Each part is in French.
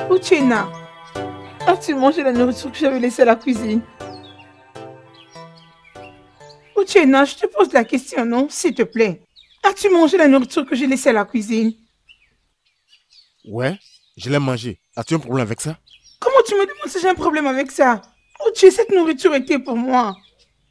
Uchenna, as-tu mangé la nourriture que j'avais laissée à la cuisine? Uchenna, je te pose la question, non? S'il te plaît. As-tu mangé la nourriture que j'ai laissée à la cuisine? Ouais, je l'ai mangé. As-tu un problème avec ça? Comment tu me demandes si j'ai un problème avec ça? Uche, cette nourriture était pour moi.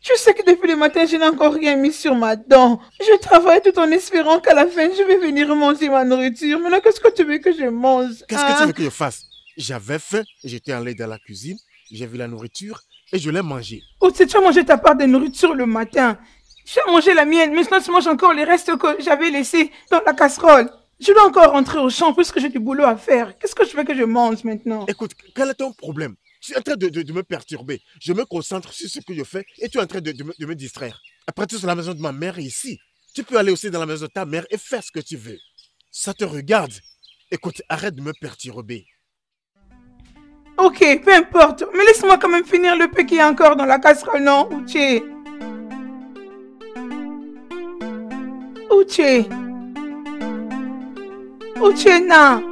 Tu sais que depuis le matin, je n'ai encore rien mis sur ma dent. Je travaille tout en espérant qu'à la fin, je vais venir manger ma nourriture. Maintenant, qu'est-ce que tu veux que je mange? Qu'est-ce que tu veux que je fasse? J'avais faim, j'étais allé dans la cuisine, j'ai vu la nourriture et je l'ai mangée. Uche, tu as mangé ta part de nourriture le matin. Tu as mangé la mienne, maintenant tu manges encore les restes que j'avais laissés dans la casserole. Je dois encore rentrer au champ puisque j'ai du boulot à faire. Qu'est-ce que tu veux que je mange maintenant? Écoute, quel est ton problème? Je suis en train de me perturber. Je me concentre sur ce que je fais et tu es en train de me distraire. Après tout, c'est la maison de ma mère ici. Tu peux aller aussi dans la maison de ta mère et faire ce que tu veux. Ça te regarde. Écoute, arrête de me perturber. Ok, peu importe. Mais laisse-moi quand même finir le peu qu'il y a encore dans la casserole, non, Uche? Uche. Uchenna.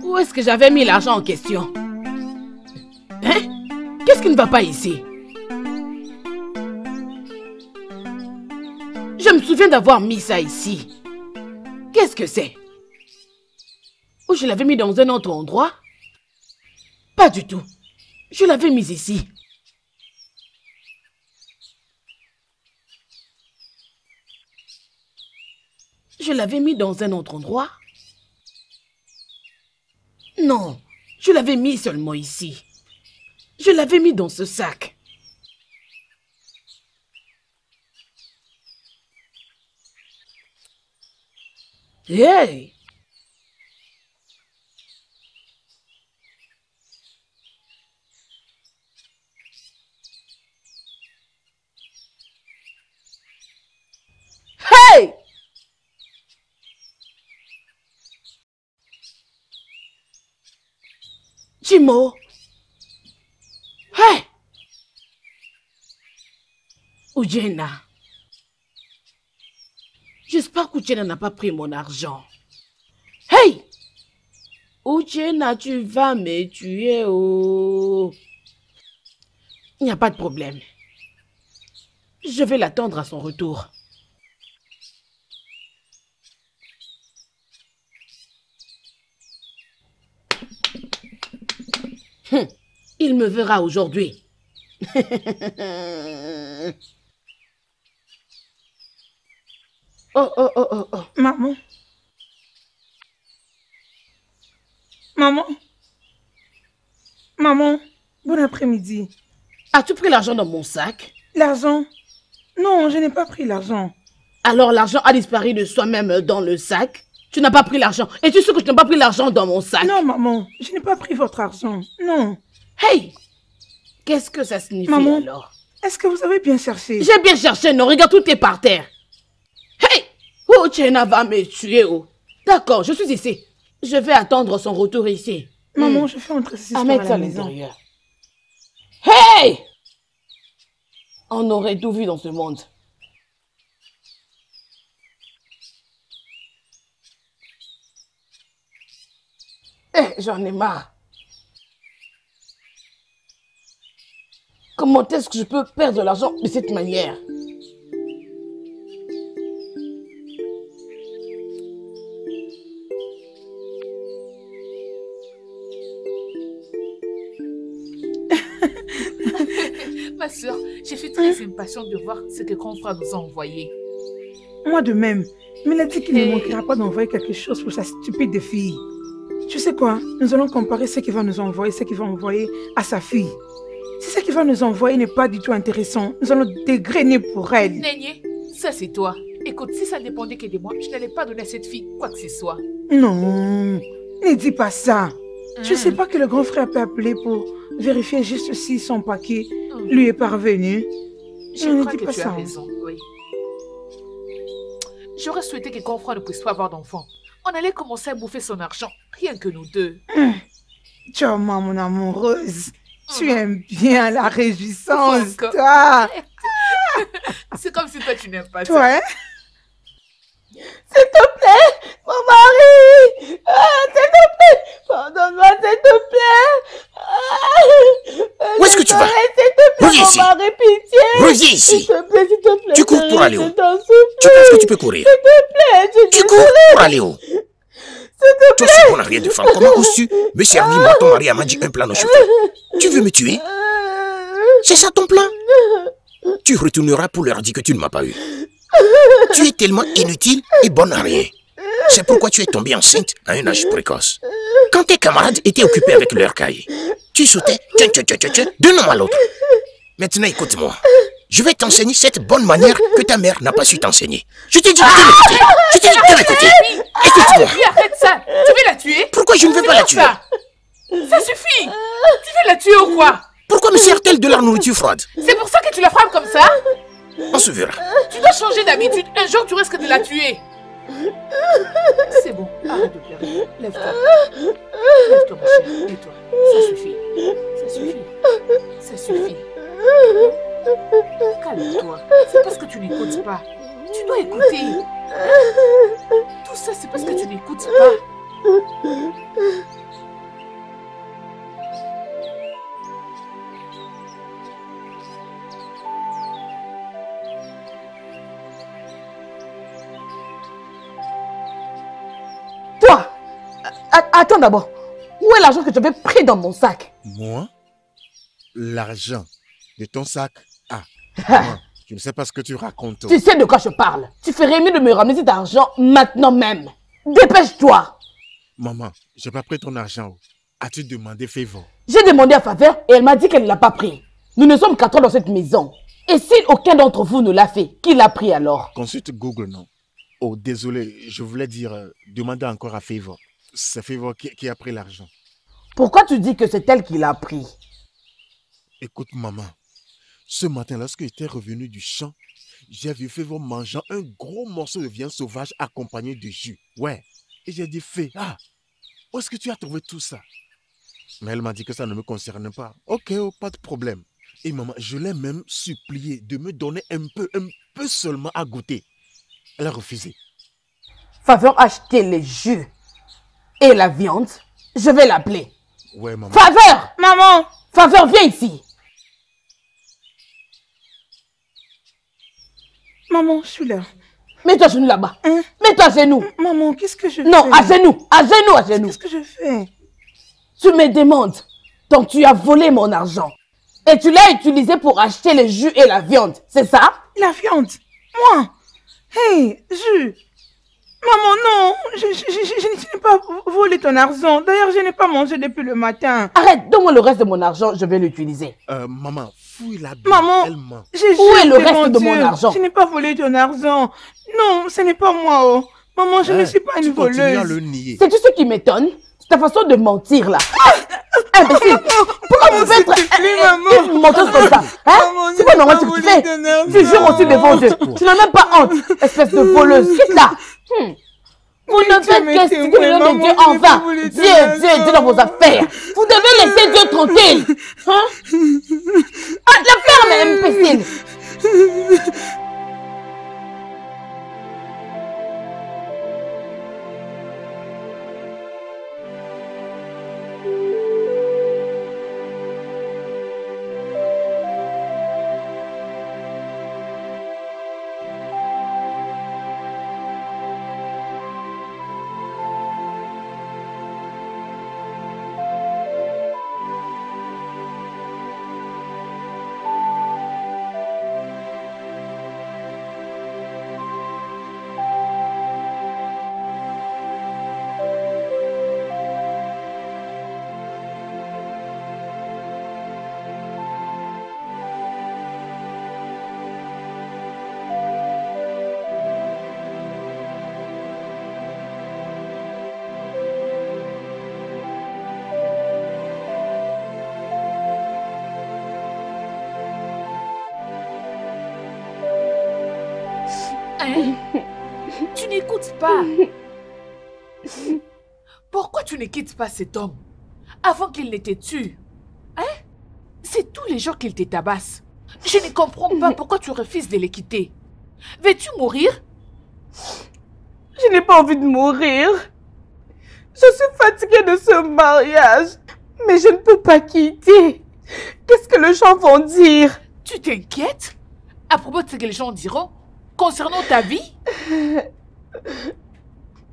Où est-ce que j'avais mis l'argent en question? Hein? Qu'est-ce qui ne va pas ici? Je me souviens d'avoir mis ça ici. Qu'est-ce que c'est? Ou je l'avais mis dans un autre endroit? Pas du tout. Je l'avais mis ici. Je l'avais mis dans un autre endroit? Non, je l'avais mis seulement ici. Je l'avais mis dans ce sac. Hey! Hey! Jimo! Hey! Uchenna. J'espère qu'Uchenna n'a pas pris mon argent. Hey! Uchenna, tu vas me tuer, oh! Il n'y a pas de problème. Je vais l'attendre à son retour. Il me verra aujourd'hui. Oh. Maman. Maman. Maman, bon après-midi. As-tu pris l'argent dans mon sac? L'argent? Non, je n'ai pas pris l'argent. Alors l'argent a disparu de soi-même dans le sac? Tu n'as pas pris l'argent. Et tu sais que je n'ai pas pris l'argent dans mon sac? Non, maman, je n'ai pas pris votre argent. Non. Hey! Qu'est-ce que ça signifie maman, alors? Est-ce que vous avez bien cherché? J'ai bien cherché, non? Regarde, tout est par terre. Hey! Oh, Uchenna va me tuer, oh. D'accord, je suis ici. Je vais attendre son retour ici. Maman, je fais entrer cette histoire mettre à ça la à maison. l'intérieur. Hey! On aurait tout vu dans ce monde. J'en ai marre. Comment est-ce que je peux perdre de l'argent de cette manière? Ma soeur, je suis très impatiente de voir ce que grand frère nous a envoyé. Moi de même. Mais il a dit qu'il ne manquera pas d'envoyer quelque chose pour sa stupide fille. Tu sais quoi? Nous allons comparer ce qu'il va nous envoyer, ce qu'il va envoyer à sa fille. Si ce qu'il va nous envoyer n'est pas du tout intéressant, nous allons dégrainer pour elle. Nénié, ça c'est toi. Écoute, si ça dépendait que de moi, je n'allais pas donner à cette fille quoi que ce soit. Non, ne dis pas ça. Tu sais pas que le grand frère peut appeler pour vérifier juste si son paquet lui est parvenu? Je crois que tu as raison, oui. J'aurais souhaité que grand frère ne puisse pas avoir d'enfant. On allait commencer à bouffer son argent, rien que nous deux. Tiens, mon amoureuse, tu aimes bien la réjouissance, Encore. toi. C'est comme si toi tu n'aimes pas Toi, ça. hein? S'il te plaît, mon mari! S'il te plaît, pardonne-moi, s'il te plaît! Où est-ce que tu vas? S'il te plaît, Reviens ici. mon mari, pitié! Reviens ici. S'il te plaît, s'il te plaît. Tu cours pour aller où? Je t'en supplie. Tu penses que tu peux courir? S'il te plaît, je Tu suis cours désolée. pour aller où? S'il te Toi, plaît. c'est bon à rien de femme. Comment oses-tu me servir? Moi, ton mari m'a dit un plan au chauffeur. Tu veux me tuer? C'est ça ton plan? Tu retourneras pour leur dire que tu ne m'as pas eu. Tu es tellement inutile et bonne à rien. C'est pourquoi tu es tombée enceinte à un âge précoce. Quand tes camarades étaient occupés avec leur cahier, tu sautais d'un homme à l'autre. Maintenant, écoute-moi. Je vais t'enseigner cette bonne manière que ta mère n'a pas su t'enseigner. Je t'ai dit de m'écouter. Je t'ai dit de m'écouter. Écoute-moi. Puis arrête ça. Tu veux la tuer? Pourquoi je ne veux pas la tuer? Ça suffit. Tu veux la tuer ou quoi? Pourquoi me sert-elle de la nourriture froide? C'est pour ça que tu la frappes comme ça? On se verra. Tu dois changer d'habitude. Un jour, tu risques de la tuer. C'est bon. Arrête de pleurer. Lève-toi. Lève-toi, ma chérie. Lève-toi. Ça suffit. Ça suffit. Ça suffit. Calme-toi. C'est parce que tu n'écoutes pas. Tu dois écouter. Tout ça, c'est parce que tu n'écoutes pas. Toi, attends d'abord. Où est l'argent que tu avais pris dans mon sac? Moi? L'argent de ton sac? Ah, moi, je ne sais pas ce que tu racontes. Tu sais de quoi je parle. Tu ferais mieux de me ramener cet argent maintenant même. Dépêche-toi. Maman, j'ai pas pris ton argent. As-tu demandé favor? J'ai demandé à Faveur et elle m'a dit qu'elle ne l'a pas pris. Nous ne sommes qu'à trois dans cette maison. Et si aucun d'entre vous ne l'a fait, qui l'a pris alors? Consulte Google, non? Oh, désolé, je voulais dire, demandez encore à Favor. C'est Favor qui a pris l'argent. Pourquoi tu dis que c'est elle qui l'a pris? Écoute, maman, ce matin, lorsque j'étais revenu du champ, j'ai vu Favor mangeant un gros morceau de viande sauvage accompagné de jus. Ouais. Et j'ai dit, ah, où est-ce que tu as trouvé tout ça? Mais elle m'a dit que ça ne me concerne pas. Ok, oh, pas de problème. Et maman, je l'ai même supplié de me donner un peu seulement à goûter. Elle a refusé. Faveur a acheté les jus et la viande. Je vais l'appeler. Ouais, maman. Faveur! Maman! Faveur, viens ici. Maman, je suis là. Mets-toi à genoux là-bas. Hein? Mets-toi à genoux. Maman, qu'est-ce que je fais? Non, à genoux. À genoux, à genoux. Qu'est-ce que je fais? Tu me demandes. Donc tu as volé mon argent. Et tu l'as utilisé pour acheter les jus et la viande, c'est ça? La viande? Moi? Hey, jus! Maman, non, je n'ai pas volé ton argent. D'ailleurs, je n'ai pas mangé depuis le matin. Arrête, donne-moi le reste de mon argent, je vais l'utiliser. Maman, fouille la bille. Maman, où est le reste de mon argent? Je n'ai pas volé ton argent. Non, ce n'est pas moi. Oh. Maman, je ne suis pas une voleuse. À le nier. C'est tout ce qui m'étonne. Ta façon de mentir là. Imbécile. Pourquoi tu peux être une menteuse comme ça? Hein? C'est pas normal ce que tu fais. Tu jures aussi devant Dieu. Tu n'as même pas honte, espèce de voleuse. Quitte là. Vous ne faites qu'estimer le nom de Dieu en vain. Dieu dans vos affaires. Vous devez laisser Dieu tranquille. Hein? Ah, la ferme, imbécile. Hein? Tu n'écoutes pas. Pourquoi tu ne quittes pas cet homme avant qu'il ne te tue? Hein? C'est tous les jours qu'il te tabasse. Je ne comprends pas pourquoi tu refuses de le quitter. Veux-tu mourir? Je n'ai pas envie de mourir. Je suis fatiguée de ce mariage. Mais je ne peux pas quitter. Qu'est-ce que les gens vont dire? Tu t'inquiètes à propos de ce que les gens diront concernant ta vie?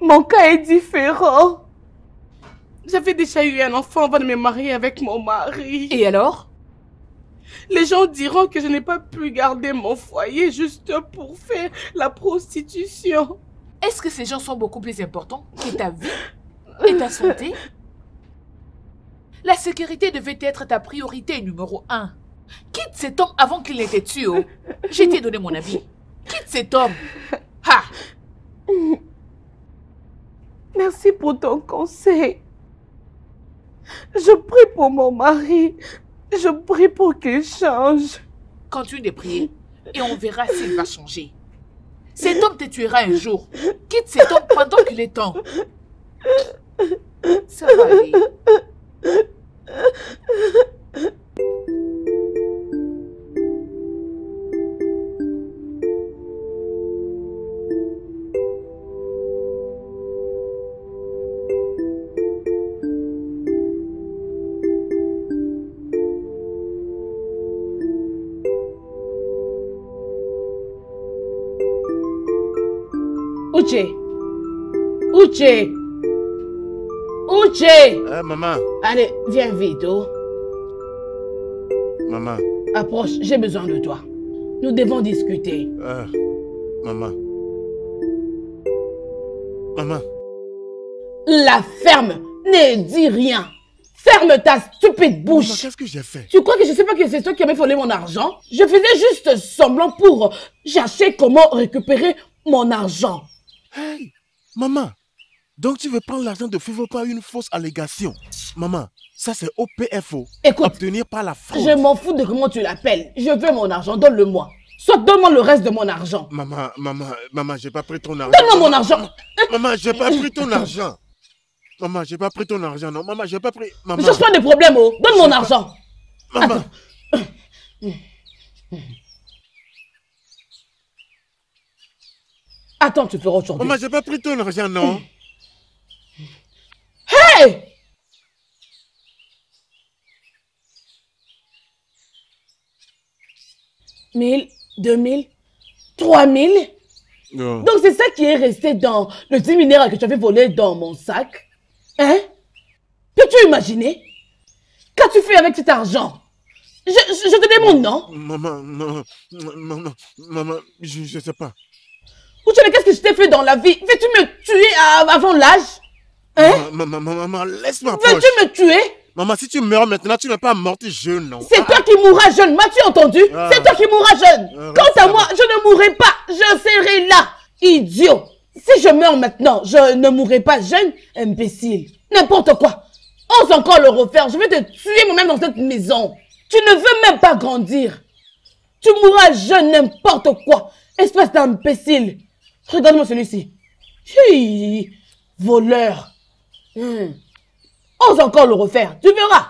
Mon cas est différent. J'avais déjà eu un enfant avant de me marier avec mon mari. Et alors? Les gens diront que je n'ai pas pu garder mon foyer juste pour faire la prostitution. Est-ce que ces gens sont beaucoup plus importants que ta vie et ta santé? La sécurité devait être ta priorité numéro 1. Quitte cet homme avant qu'il ne te tue. Oh. Je t'ai donné mon avis. Quitte cet homme. Ha! Merci pour ton conseil. Je prie pour mon mari. Je prie pour qu'il change. Continue de prier et on verra s'il va changer. Cet homme te tuera un jour. Quitte cet homme pendant qu'il est temps. Ça va aller. Uche! Maman. Allez, viens vite, oh. Maman. Approche, j'ai besoin de toi. Nous devons discuter. Maman. Maman. La ferme, ne dis rien. Ferme ta stupide bouche. Maman, qu'est-ce que j'ai fait? Tu crois que je ne sais pas que c'est toi qui avais volé mon argent? Je faisais juste semblant pour chercher comment récupérer mon argent. Hey, maman. Donc tu veux prendre l'argent de Fivo par une fausse allégation? Maman, ça c'est OPFO. Écoute, obtenir par la fraude. Je m'en fous de comment tu l'appelles. Je veux mon argent, donne-le-moi. Soit donne-moi le reste de mon argent. Maman, j'ai pas pris ton argent. Donne-moi mon argent. Maman, j'ai pas pris ton argent. Maman, j'ai pas pris ton argent, non. Maman, j'ai pas pris... Maman. Ne cherche pas de problème, oh. Donne mon argent. Maman. Attends. Attends, tu feras aujourd'hui. Maman, j'ai pas pris ton argent, non. Hey! Mille, 2000, 3000. Non. Donc c'est ça qui est resté dans le 10 minéral que tu avais volé dans mon sac. Hein? Peux-tu imaginer? Qu'as-tu fait avec cet argent? Je te demande, non? Maman, je sais pas. Ou tu sais qu'est-ce que je t'ai fait dans la vie? Veux-tu me tuer avant l'âge? Hein? Maman, laisse-moi. Veux-tu me tuer? Maman, si tu meurs maintenant, tu n'es pas morte jeune, non? C'est toi qui mourras jeune, m'as-tu entendu? C'est toi qui mourras jeune. Quant à moi, je ne mourrai pas, je serai là, idiot. Si je meurs maintenant, je ne mourrai pas jeune, imbécile. N'importe quoi. Ose encore le refaire, je vais te tuer moi-même dans cette maison. Tu ne veux même pas grandir. Tu mourras jeune, n'importe quoi. Espèce d'imbécile. Regarde-moi celui-ci. Hi, voleur. Ose encore le refaire, tu verras.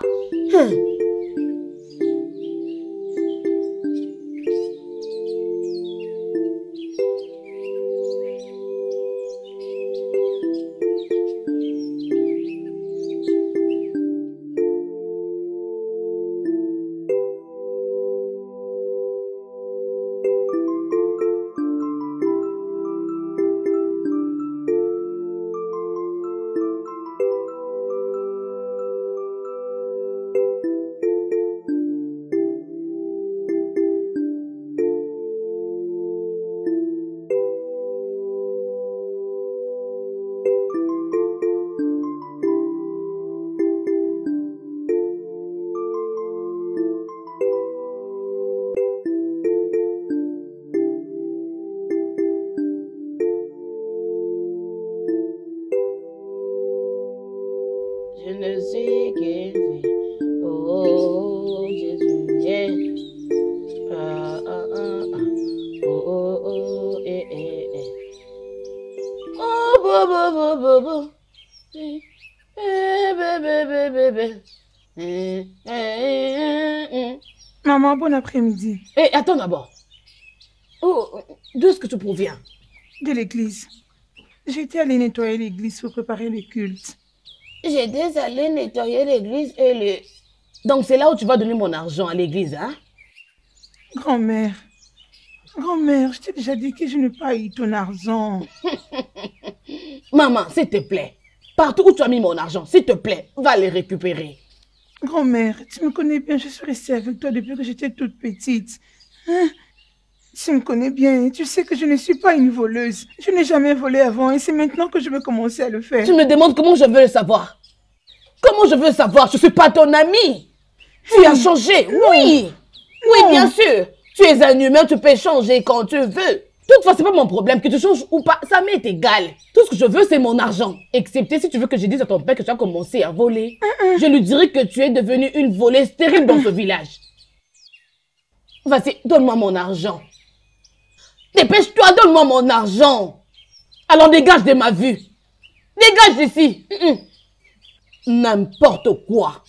Je ne sais qu'elle fait. Oh, Jésus, yeah. Oh, Maman, bon après-midi. Eh, attends d'abord. Oh, d'où est-ce que tu proviens? De l'église. J'étais allée nettoyer l'église pour préparer le culte. J'étais allée nettoyer l'église et le... Donc c'est là où tu vas donner mon argent à l'église, hein? Grand-mère, je t'ai déjà dit que je n'ai pas eu ton argent. Maman, s'il te plaît, partout où tu as mis mon argent, s'il te plaît, va les récupérer. Grand-mère, tu me connais bien, je suis restée avec toi depuis que j'étais toute petite. Hein? Tu me connais bien, tu sais que je ne suis pas une voleuse. Je n'ai jamais volé avant et c'est maintenant que je veux commencer à le faire. Tu me demandes comment je veux le savoir? Comment je veux le savoir? Je ne suis pas ton amie. Tu as changé, oui. Oui, bien sûr. Tu es un humain, tu peux changer quand tu veux. Toutefois, ce n'est pas mon problème. Que tu changes ou pas, ça m'est égal. Tout ce que je veux, c'est mon argent. Excepté si tu veux que je dise à ton père que tu as commencé à voler. Je lui dirai que tu es devenue une voleuse terrible dans ce village. Vas-y, donne-moi mon argent. Dépêche-toi, donne-moi mon argent. Alors dégage de ma vue. Dégage d'ici. N'importe quoi.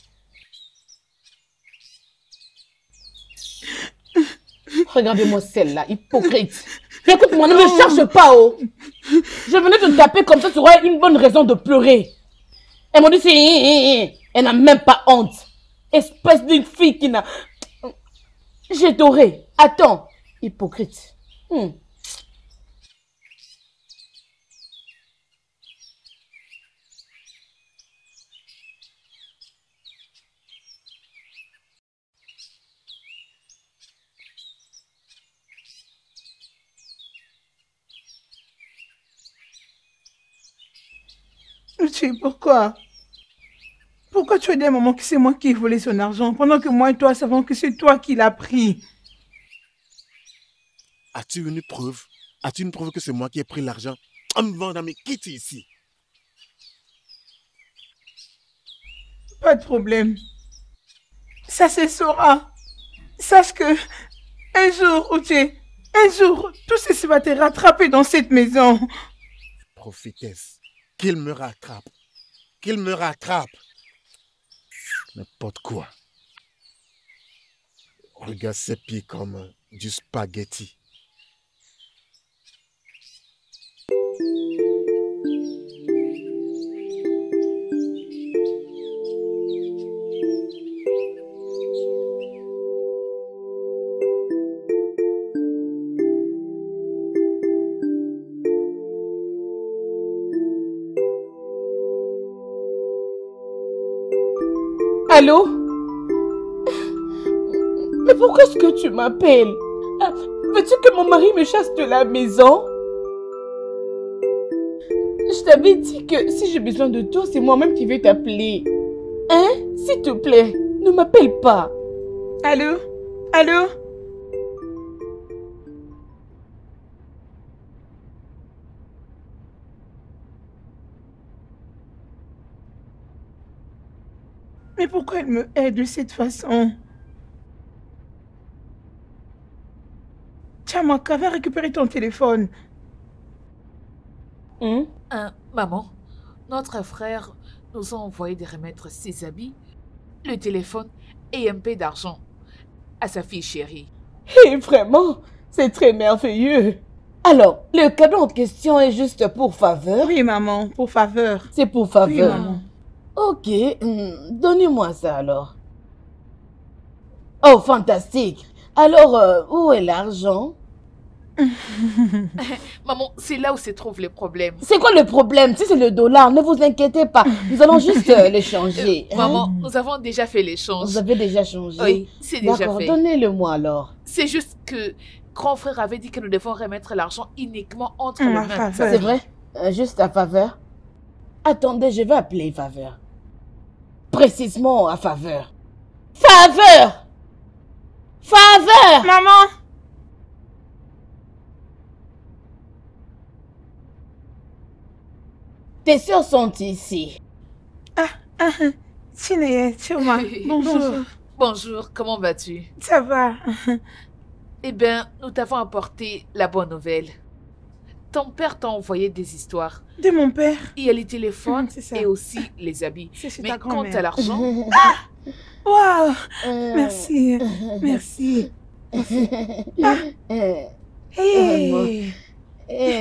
Regardez-moi celle-là, hypocrite. Écoute-moi, ne me cherche pas, oh. Je venais te taper comme ça, tu aurais une bonne raison de pleurer. Elle m'a dit, elle n'a même pas honte. Espèce d'une fille qui n'a... J'ai doré. Attends, hypocrite. Pourquoi? Pourquoi tu as dit à maman que c'est moi qui ai volé son argent pendant que moi et toi savons que c'est toi qui l'as pris? As-tu une preuve? As-tu une preuve que c'est moi qui ai pris l'argent? Mais quitte ici. Pas de problème. Ça se saura. Sache que un jour, Uche, un jour, tout ceci va te rattraper dans cette maison. Prophétesse, qu'il me rattrape. Qu'il me rattrape. N'importe quoi. Regarde ses pieds comme du spaghetti. Allô? Mais pourquoi est-ce que tu m'appelles? Veux-tu que mon mari me chasse de la maison? Je t'avais dit que si j'ai besoin de toi, c'est moi-même qui vais t'appeler. Hein? S'il te plaît, ne m'appelle pas. Allô? Allô? Mais pourquoi elle me hait de cette façon? Chamaka, va récupérer ton téléphone. Maman, notre frère nous a envoyé de remettre ses habits, le téléphone et un peu d'argent à sa fille chérie. Et vraiment, c'est très merveilleux. Alors, le cadeau en question est juste pour faveur? Oui, maman, pour faveur. C'est pour faveur. Oui, maman. Ok, donnez-moi ça alors. Oh, fantastique. Alors, où est l'argent? Maman, c'est là où se trouve le problème. C'est quoi le problème? Si c'est le dollar, ne vous inquiétez pas. Nous allons juste l'échanger. Maman, nous avons déjà fait l'échange. Vous avez déjà changé? Oui, c'est déjà D'accord, fait. donnez-le-moi alors. C'est juste que grand frère avait dit que nous devons remettre l'argent uniquement entre les Ma mains. faveur. C'est vrai? Juste à faveur? Attendez, je vais appeler faveur. Précisément à faveur. Faveur! Faveur! Maman! Tes soeurs sont ici. Chineye, Choma, bonjour. Bonjour, comment vas-tu? Ça va? Eh bien, nous t'avons apporté la bonne nouvelle. Ton père t'a envoyé des histoires. De mon père? Il y a les téléphones C'est ça. et aussi les habits. C'est chez Mais ta quant grand-mère. à l'argent, Waouh! Merci. Merci. Hey!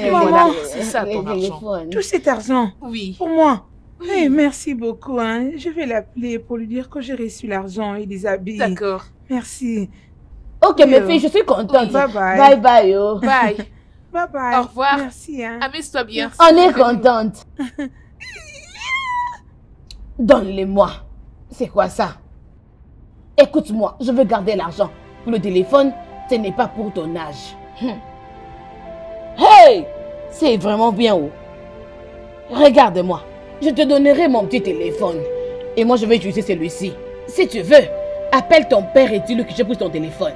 Voilà, c'est ça, ton argent. téléphone. Tout cet argent oui. pour moi. Hey, merci beaucoup. Hein. Je vais l'appeler pour lui dire que j'ai reçu l'argent et les habits. D'accord. Merci. Ok, mes filles, je suis contente. Bye bye. Bye bye, oh. Bye. Bye bye. Au revoir. Merci. Hein. Amuse-toi bien. On est contente. Donne-les-moi. C'est quoi ça? Écoute-moi, je veux garder l'argent. Pour le téléphone, ce n'est pas pour ton âge. Hey! C'est vraiment bien haut. Regarde-moi. Je te donnerai mon petit téléphone. Et moi, je vais utiliser celui-ci. Si tu veux, appelle ton père et dis-lui que j'ai pris ton téléphone.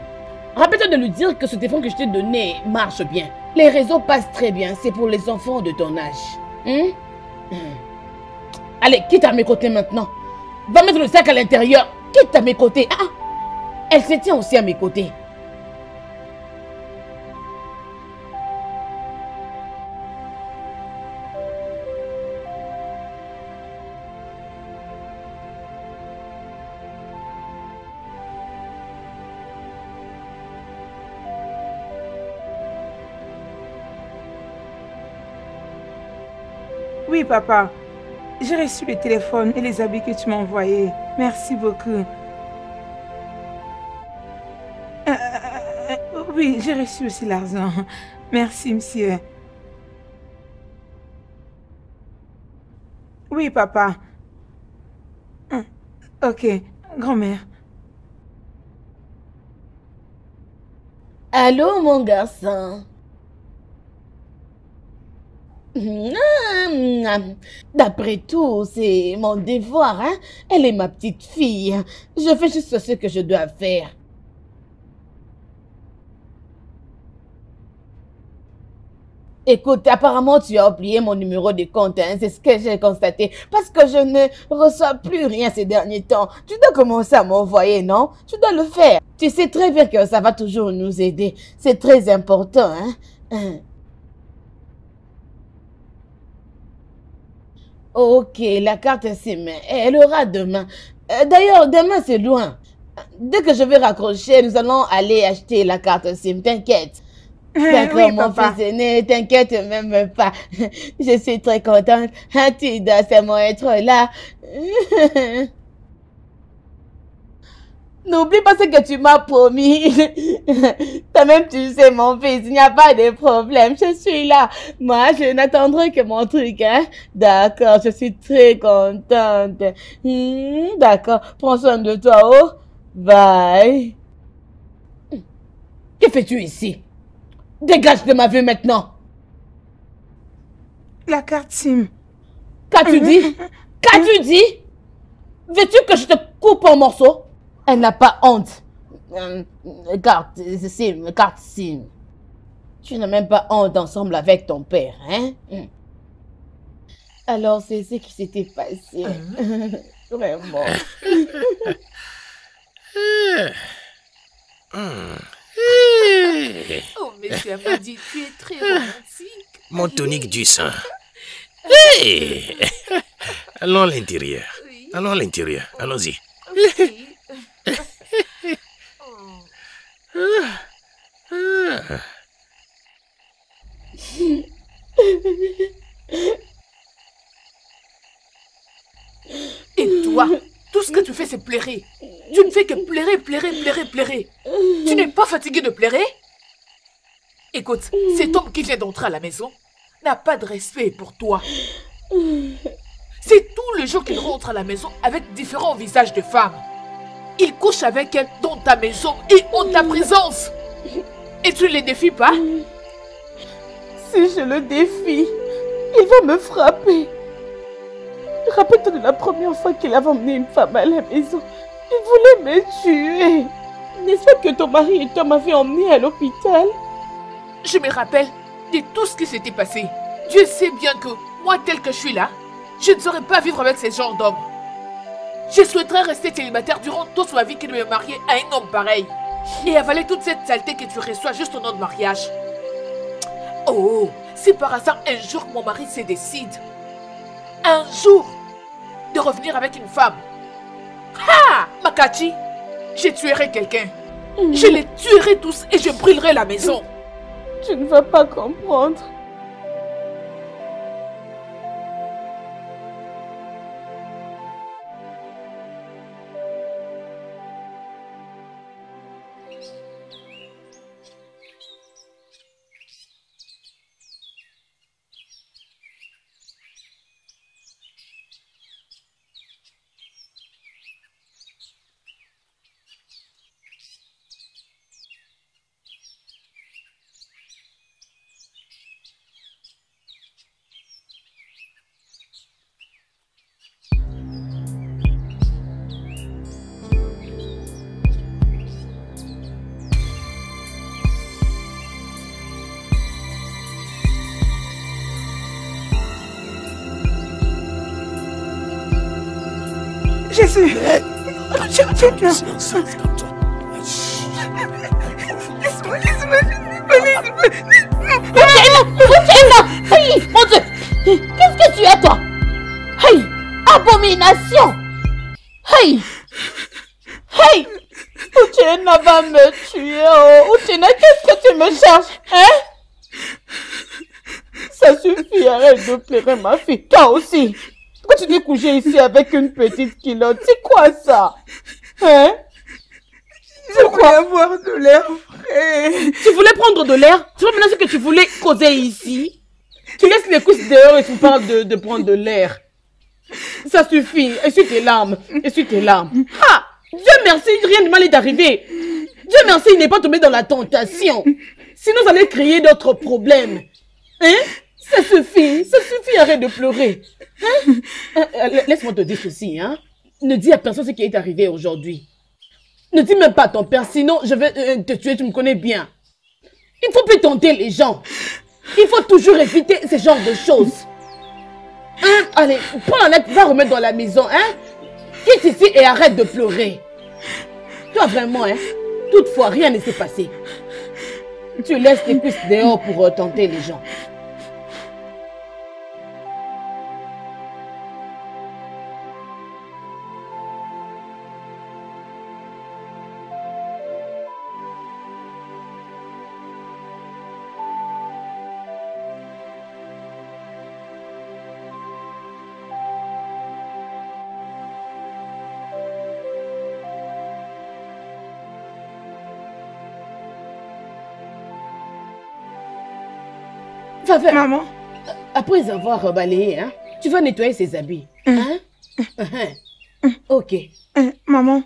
Rappelle-toi de lui dire que ce téléphone que je t'ai donné marche bien. Les réseaux passent très bien. C'est pour les enfants de ton âge. Allez, quitte à mes côtés maintenant. Va mettre le sac à l'intérieur. Quitte à mes côtés. Ah, elle se tient aussi à mes côtés. Oui, papa. J'ai reçu le téléphone et les habits que tu m'as envoyés. Merci beaucoup. Oui, j'ai reçu aussi l'argent. Merci, monsieur. Oui, papa. Ok, grand-mère. Allô, mon garçon. D'après tout, c'est mon devoir, hein? Elle est ma petite fille. Je fais juste ce que je dois faire. Écoute, apparemment, tu as oublié mon numéro de compte, hein? C'est ce que j'ai constaté. Parce que je ne reçois plus rien ces derniers temps. Tu dois commencer à m'envoyer, non? Tu dois le faire. Tu sais très bien que ça va toujours nous aider. C'est très important, hein? Ok, la carte SIM, elle aura demain. D'ailleurs, demain c'est loin. Dès que je vais raccrocher, nous allons aller acheter la carte SIM, t'inquiète. D'accord, Oui, mon papa. fils aîné, t'inquiète même pas. Je suis très contente. Tu dois seulement être là. N'oublie pas ce que tu m'as promis. Toi-même, tu sais, mon fils, il n'y a pas de problème. Je suis là. Moi, je n'attendrai que mon truc, hein. D'accord, je suis très contente. D'accord, prends soin de toi, oh. Bye. Que fais-tu ici? Dégage de ma vue maintenant. La carte SIM. Qu'as-tu dit? Qu'as-tu dit? Veux-tu que je te coupe en morceaux? Elle n'a pas honte. Carte SIM. Tu n'as même pas honte ensemble avec ton père, hein? Alors c'est ce qui s'était passé. Vraiment. Oh, monsieur Amadi, tu es très romantique. Mon tonique du sang. Hey! Allons à l'intérieur. Oui. Allons à l'intérieur. Allons-y. Ok. Et toi, tout ce que tu fais, c'est pleurer. Tu ne fais que pleurer. Tu n'es pas fatigué de pleurer? Écoute, cet homme qui vient d'entrer à la maison n'a pas de respect pour toi. C'est tous les jours qu'il rentre à la maison avec différents visages de femmes. Il couche avec elles dans ta maison et en ta présence. Et tu ne les défies pas? Si je le défie, il va me frapper. Rappelle-toi de la première fois qu'il avait emmené une femme à la maison. Il voulait me tuer. N'est-ce pas que ton mari et toi m'avaient emmené à l'hôpital? Je me rappelle de tout ce qui s'était passé. Dieu sait bien que moi, tel que je suis là, je ne saurais pas vivre avec ces genres d'hommes. Je souhaiterais rester célibataire durant toute ma vie que de me marier à un homme pareil. Et avaler toute cette saleté que tu reçois juste au nom de mariage. Oh, si par hasard un jour mon mari se décide, un jour, de revenir avec une femme. Ha! Makachi, je tuerai quelqu'un. Je les tuerai tous et je brûlerai la maison. Tu ne vas pas comprendre. Jésus. Tiens. Laisse-moi. Hey, mon Dieu. Qu'est-ce que tu as, toi? Hey, abomination. Hey. Uchenna va me tuer. Oh, Uchenna, qu'est-ce que tu me cherches, hein? Ça suffit, arrête de pleurer, ma fille. Toi aussi. Pourquoi tu t'es couché ici avec une petite culotte? C'est quoi ça? Hein? Je voulais avoir de l'air frais. Tu voulais prendre de l'air? Tu vois maintenant ce que tu voulais causer ici? Tu laisses les couches dehors et tu parles de prendre de l'air. Ça suffit. Essuie tes larmes. Ah! Dieu merci, rien de mal est arrivé. Dieu merci, il n'est pas tombé dans la tentation. Sinon, ça allait créer d'autres problèmes. Hein? Ça suffit, arrête de pleurer. Hein? Laisse-moi te dire ceci, hein. Ne dis à personne ce qui est arrivé aujourd'hui. Ne dis même pas à ton père, sinon je vais te tuer, tu me connais bien. Il ne faut plus tenter les gens. Il faut toujours éviter ce genre de choses. Hein? Allez, prends la lettre, va remettre dans la maison, hein. Quitte ici et arrête de pleurer. Toi vraiment, hein. Toutefois, rien ne s'est passé. Tu laisses tes cuisses dehors pour tenter les gens. Maman. Après avoir balayé, hein, tu vas nettoyer ses habits. Hein? Ok. Maman,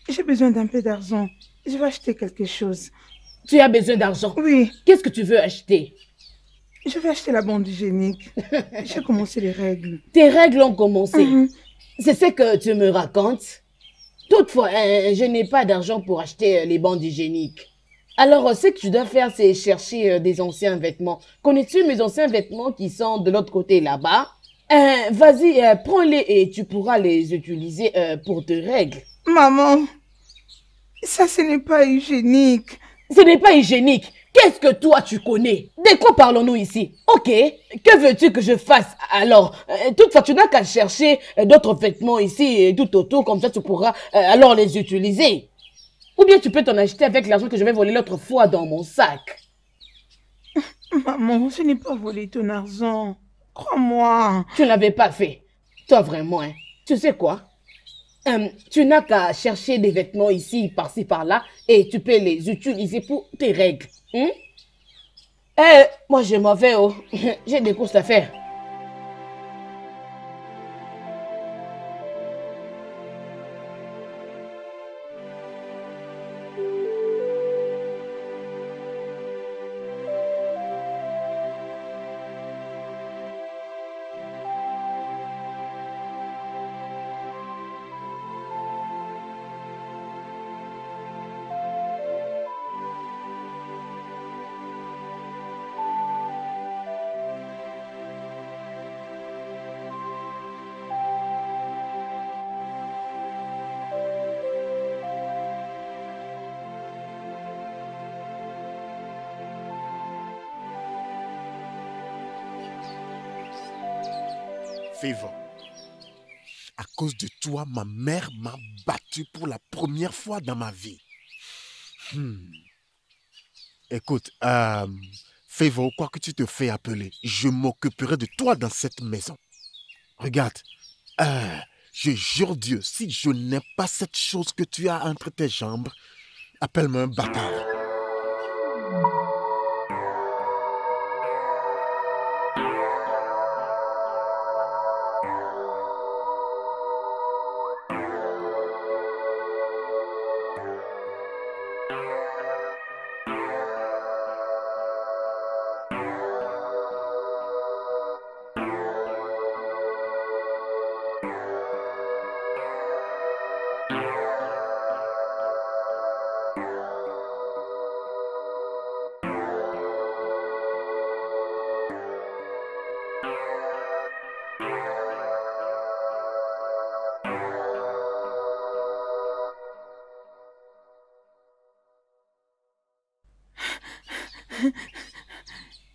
j'ai besoin d'un peu d'argent. Je vais acheter quelque chose. Tu as besoin d'argent? Oui. Qu'est-ce que tu veux acheter? Je vais acheter la bande hygiénique. J'ai commencé les règles. Tes règles ont commencé. Mhm. C'est ce que tu me racontes? Toutefois, je n'ai pas d'argent pour acheter les bandes hygiéniques. Alors, ce que tu dois faire, c'est chercher des anciens vêtements. Connais-tu mes anciens vêtements qui sont de l'autre côté là-bas? Vas-y, prends-les et tu pourras les utiliser pour tes règles. Maman, ça ce n'est pas hygiénique. Ce n'est pas hygiénique. Qu'est-ce que toi tu connais? De quoi parlons-nous ici? Ok, que veux-tu que je fasse alors? Toutefois, tu n'as qu'à chercher d'autres vêtements ici tout autour, comme ça tu pourras alors les utiliser. Ou bien tu peux t'en acheter avec l'argent que je vais voler l'autre fois dans mon sac. Maman, je n'ai pas volé ton argent. Crois-moi. Tu ne l'avais pas fait. Toi vraiment, hein. Tu sais quoi? Tu n'as qu'à chercher des vêtements ici, par-ci, par-là, et tu peux les utiliser pour tes règles. Moi je m'en vais, oh. J'ai des courses à faire. Favor, à cause de toi, ma mère m'a battu pour la première fois dans ma vie. Écoute, Favor, quoi que tu te fais appeler, je m'occuperai de toi dans cette maison. Regarde, je jure Dieu, si je n'ai pas cette chose que tu as entre tes jambes, appelle-moi un bâtard.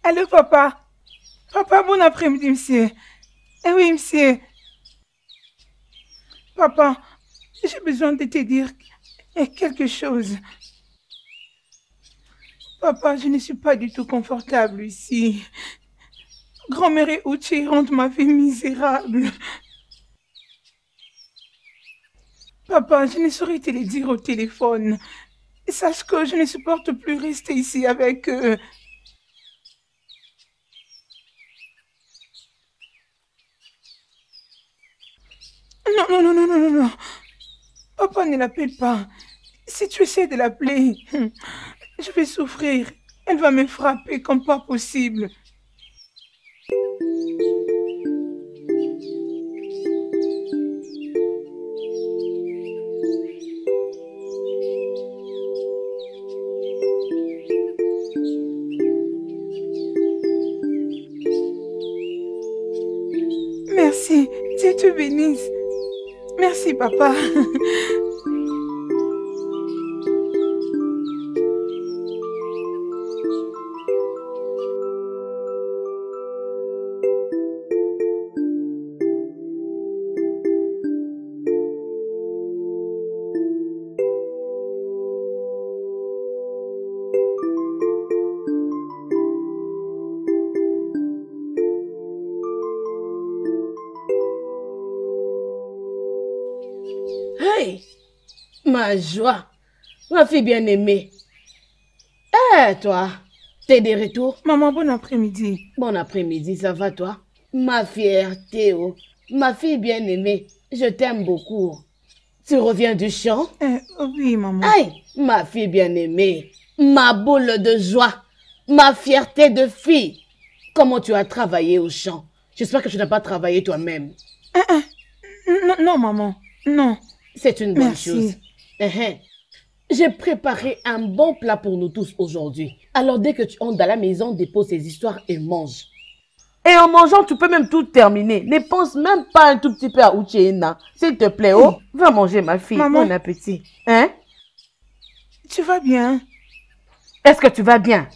Allô, papa. Papa, bon après-midi, monsieur. Eh oui, monsieur. Papa, j'ai besoin de te dire quelque chose. Papa, je ne suis pas du tout confortable ici. Grand-mère et Uchi rendent ma vie misérable. Papa, je ne saurais te le dire au téléphone. Sache que je ne supporte plus rester ici avec eux. Non. Papa, ne l'appelle pas. Si tu essaies de l'appeler, je vais souffrir. Elle va me frapper comme pas possible. Merci. Dieu te bénisse. Merci, papa. Hey, ma joie, ma fille bien-aimée. Toi, t'es de retour? Maman, bon après-midi. Bon après-midi, ça va toi? Ma fierté, oh, ma fille bien-aimée, je t'aime beaucoup. Tu reviens du champ? Oui, maman. Aïe, ma fille bien-aimée, Ma boule de joie, ma fierté de fille. Comment tu as travaillé au champ? J'espère que tu n'as pas travaillé toi-même. Non, non, maman. Non. C'est une bonne Merci. chose. J'ai préparé un bon plat pour nous tous aujourd'hui. Alors dès que tu entres dans la maison, dépose tes histoires et mange. Et en mangeant, tu peux même tout terminer. Ne pense même pas un tout petit peu à Uchena. S'il te plaît, oh, va manger ma fille. Maman. Bon appétit. Hein? Tu vas bien? Est-ce que tu vas bien?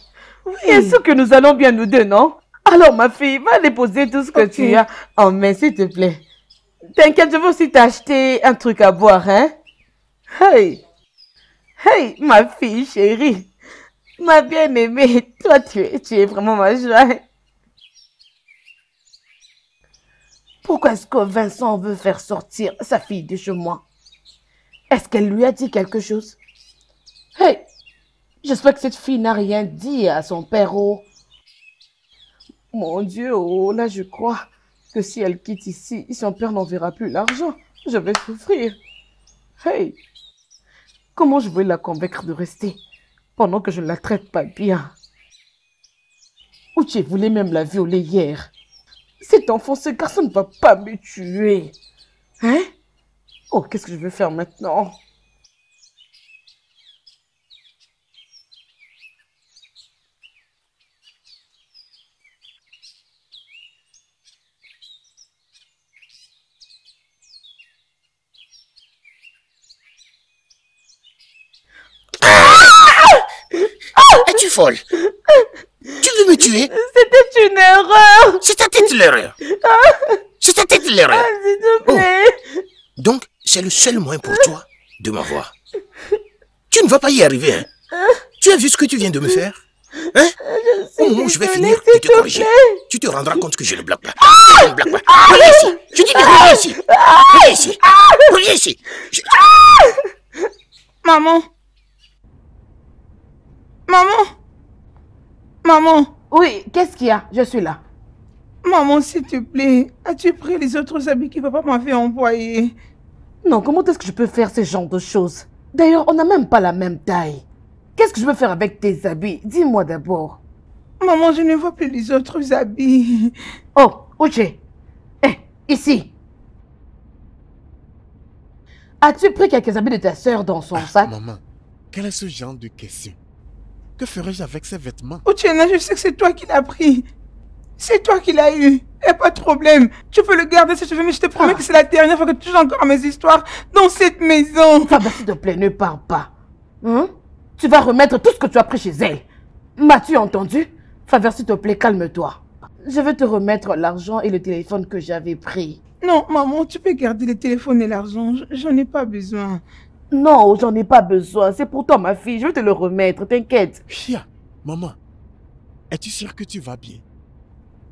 Oui. Bien sûr que nous allons bien nous deux, non? Alors ma fille, va déposer tout ce que Ok. tu as en main, s'il te plaît. T'inquiète, je vais aussi t'acheter un truc à boire, hein? Hey! Hey, ma fille chérie! Ma bien-aimée, toi tu es vraiment ma joie. Pourquoi est-ce que Vincent veut faire sortir sa fille de chez moi? Est-ce qu'elle lui a dit quelque chose? Hey! J'espère que cette fille n'a rien dit à son père, oh. Mon Dieu, oh, là je crois que si elle quitte ici, son père n'enverra plus l'argent. Je vais souffrir. Hey! Comment je vais la convaincre de rester pendant que je ne la traite pas bien? Uche voulait même la violer hier. Cet enfant, ce garçon ne va pas me tuer. Hein? Oh, qu'est-ce que je vais faire maintenant? Es-tu folle? Tu veux me tuer? C'était une erreur. C'est ta tête l'erreur. C'est ta tête l'erreur. S'il te plaît. Donc, c'est le seul moyen pour toi de m'avoir. Tu ne vas pas y arriver, hein? Tu as vu ce que tu viens de me faire? Hein? Au moment où je vais finir de te corriger, tu te rendras compte que je ne blague pas. Je ne blague pas. Reviens ici. Je dis reviens ici. Reviens ici. Reviens ici. Maman. Maman. Maman. Oui, qu'est-ce qu'il y a? Je suis là. Maman, s'il te plaît, as-tu pris les autres habits que papa m'avait envoyés? Non, comment est-ce que je peux faire ce genre de choses? D'ailleurs, on n'a même pas la même taille. Qu'est-ce que je peux faire avec tes habits? Dis-moi d'abord. Maman, je ne vois plus les autres habits. Oh, Uche. Ici. As-tu pris quelques habits de ta sœur dans son sac? Maman, quel est ce genre de question? Que ferais-je avec ces vêtements? Uchena, je sais que c'est toi qui l'as pris. C'est toi qui l'as eu. Et pas de problème. Tu peux le garder si tu veux, mais je te promets que c'est la dernière fois que tu joues encore à mes histoires dans cette maison. Fabien, s'il te plaît, ne parle pas. Hein? Tu vas remettre tout ce que tu as pris chez elle. M'as-tu entendu? Faveur, s'il te plaît, calme-toi. Je vais te remettre l'argent et le téléphone que j'avais pris. Non, maman, tu peux garder le téléphone et l'argent. J'en ai pas besoin. Non, j'en ai pas besoin. C'est pour toi, ma fille. Je vais te le remettre, t'inquiète. Chia, maman, es-tu sûre que tu vas bien?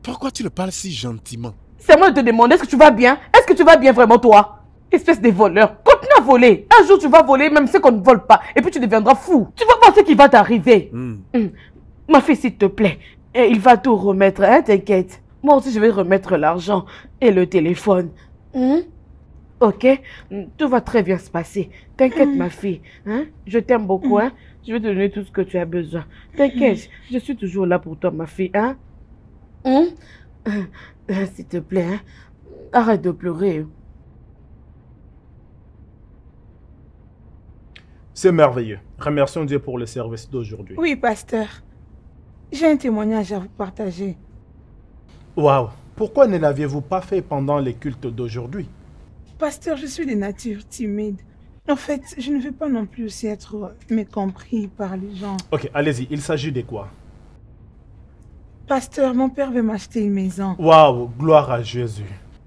Pourquoi tu le parles si gentiment? C'est à moi de te demander, est-ce que tu vas bien? Est-ce que tu vas bien vraiment, toi? Espèce de voleur. Continue à voler. Un jour, tu vas voler, même si on ne vole pas. Et puis, tu deviendras fou. Tu vas voir ce qui va t'arriver. Ma fille, s'il te plaît. Et il va tout remettre, hein, t'inquiète. Moi aussi, je vais remettre l'argent et le téléphone. Ok? Tout va très bien se passer. T'inquiète, ma fille. Hein? Je t'aime beaucoup, hein? Je vais te donner tout ce que tu as besoin. T'inquiète, je suis toujours là pour toi, ma fille, hein? S'il te plaît, hein? Arrête de pleurer. C'est merveilleux. Remercions Dieu pour le service d'aujourd'hui. Oui, pasteur. J'ai un témoignage à vous partager. Waouh! Pourquoi ne l'aviez-vous pas fait pendant les cultes d'aujourd'hui? Pasteur, je suis de nature timide. En fait, je ne veux pas non plus aussi être mécompris par les gens. Ok, allez-y. Il s'agit de quoi? Pasteur, mon père veut m'acheter une maison. Waouh! Gloire à Jésus.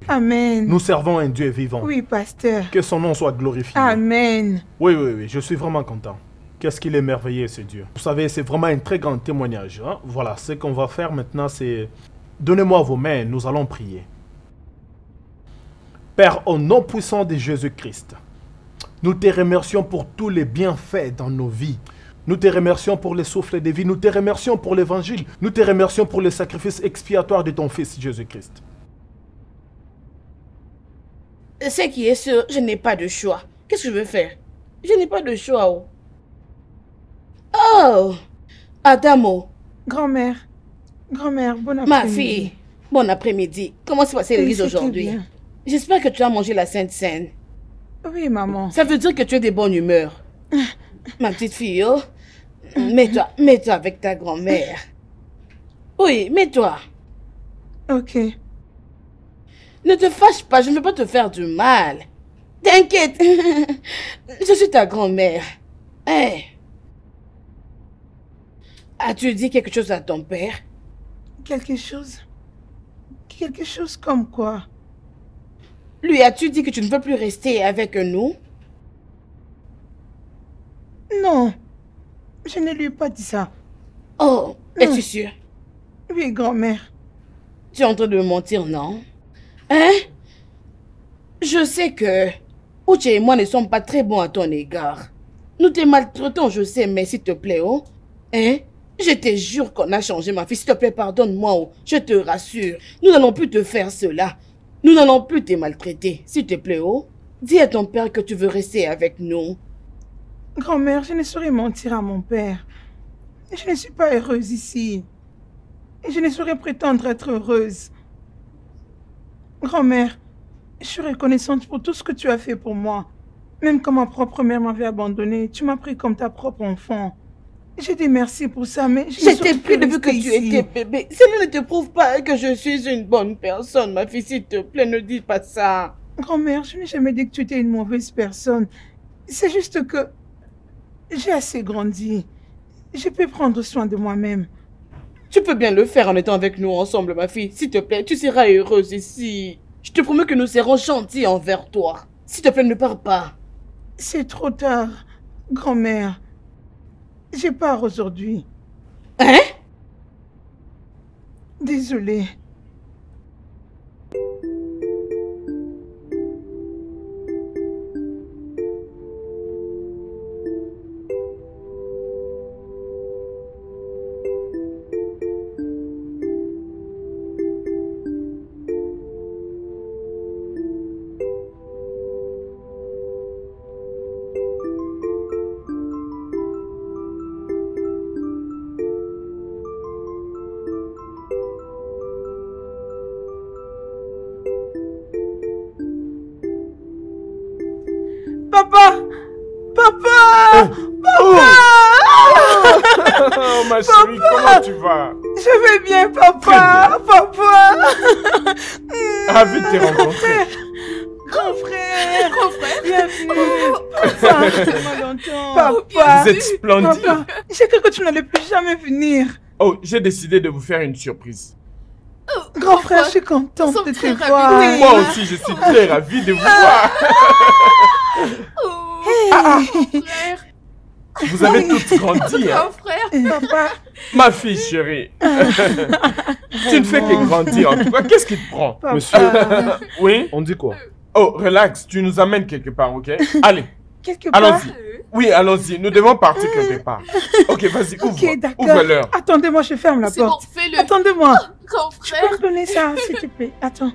Amen. Nous servons un Dieu vivant. Oui, pasteur. Que son nom soit glorifié. Amen. Oui, je suis vraiment content. Qu'est-ce qu'il est merveilleux, ce Dieu. Vous savez, c'est vraiment un très grand témoignage. Hein? Voilà, ce qu'on va faire maintenant, c'est... Donnez-moi vos mains, nous allons prier. Père, au nom puissant de Jésus-Christ, nous te remercions pour tous les bienfaits dans nos vies. Nous te remercions pour le souffle de vie. Nous te remercions pour l'évangile. Nous te remercions pour le sacrifice expiatoire de ton Fils Jésus-Christ. Ce qui est sûr, je n'ai pas de choix. Qu'est-ce que je veux faire? Je n'ai pas de choix. Oh. Oh, Adamo. Grand-mère, bon après-midi. Ma fille, bon après-midi. Comment s'est passé l'église C'était aujourd'hui? bien. J'espère que tu as mangé la Sainte Seine. Oui, maman. Ça veut dire que tu es de bonne humeur. Ma petite fille, oh. Mets-toi avec ta grand-mère. Oui, mets-toi. Ok. Ne te fâche pas, je ne veux pas te faire du mal. T'inquiète. Je suis ta grand-mère. Hey. As-tu dit quelque chose à ton père? Quelque chose? Quelque chose comme quoi? Lui, as-tu dit que tu ne veux plus rester avec nous? Non. Je ne lui ai pas dit ça. Oh, es-tu sûre? Oui, grand-mère. Tu es en train de me mentir, non? Hein? Je sais que Uche et moi ne sommes pas très bons à ton égard. Nous te maltraitons, je sais, mais s'il te plaît, oh. Hein? Je te jure qu'on a changé, ma fille. S'il te plaît, pardonne-moi, oh. Je te rassure. Nous n'allons plus te faire cela. Nous n'allons plus te maltraiter. S'il te plaît, oh. Dis à ton père que tu veux rester avec nous. Grand-mère, je ne saurais mentir à mon père. Je ne suis pas heureuse ici. Et je ne saurais prétendre être heureuse. Grand-mère, je suis reconnaissante pour tout ce que tu as fait pour moi. Même quand ma propre mère m'avait abandonnée, tu m'as pris comme ta propre enfant. Je dis merci pour ça, mais je t'ai pris depuis que tu étais bébé. Cela ne te prouve pas que je suis une bonne personne, ma fille. S'il te plaît, ne dis pas ça. Grand-mère, je n'ai jamais dit que tu étais une mauvaise personne. C'est juste que j'ai assez grandi. Je peux prendre soin de moi-même. Tu peux bien le faire en étant avec nous ensemble, ma fille. S'il te plaît, tu seras heureuse ici. Je te promets que nous serons gentils envers toi. S'il te plaît, ne pars pas. C'est trop tard, grand-mère. Je pars aujourd'hui. Hein? Désolée. Papa! Papa! Papa! Oh, ma chérie, comment tu vas? Je vais bien, papa! Papa! Ravi de te rencontrer. Grand frère! Grand frère. Bienvenue! Papa! Tellement longtemps! Papa! Vous êtes splendide. Papa! J'ai cru que tu n'allais plus jamais venir! Oh, j'ai décidé de vous faire une surprise. Grand frère, je suis contente Nous de sommes te très voir! ravis. Moi aussi, je suis très ravi de vous voir. Frère. Vous avez toutes grandi. Hein. Grand frère. Papa! Ma fille chérie. Tu ne fais que grandir en tout cas. Qu'est-ce qui te prend? Papa! Monsieur. Oui? On dit quoi? Oh, relax. Tu nous amènes quelque part, ok? Allez, Quelque part? allons-y. Oui, allons-y. Nous devons partir quelque part. Ok, vas-y, ouvre. Ok, d'accord. Ouvre-leur. Attendez-moi, je ferme la C'est bon, porte. fais-le. Attendez-moi! Grand Tu peux frère. me donner ça, s'il te plaît? Attends.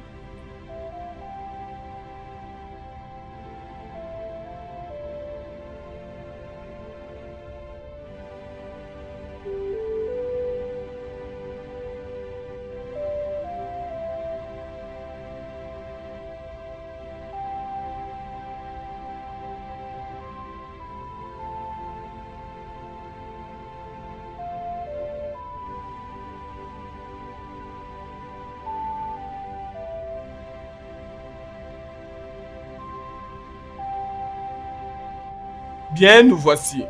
Bien, nous voici.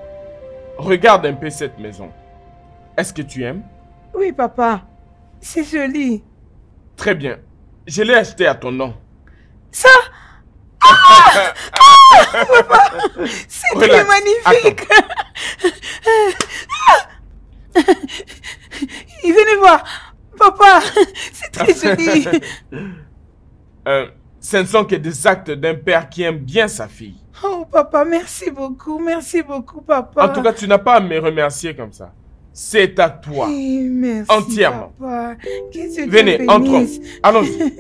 Regarde un peu cette maison. Est-ce que tu aimes? Oui, papa. C'est joli. Très bien. Je l'ai acheté à ton nom. Ça? C'est très Relax. magnifique. Venez voir. Papa, c'est très joli. Ce ne sont que des actes d'un père qui aime bien sa fille. Oh, papa, merci beaucoup, papa. En tout cas, tu n'as pas à me remercier comme ça. C'est à toi. Eh, merci, Entièrement. papa. Que Dieu te Venez, entrons. bénisse. Allons-y.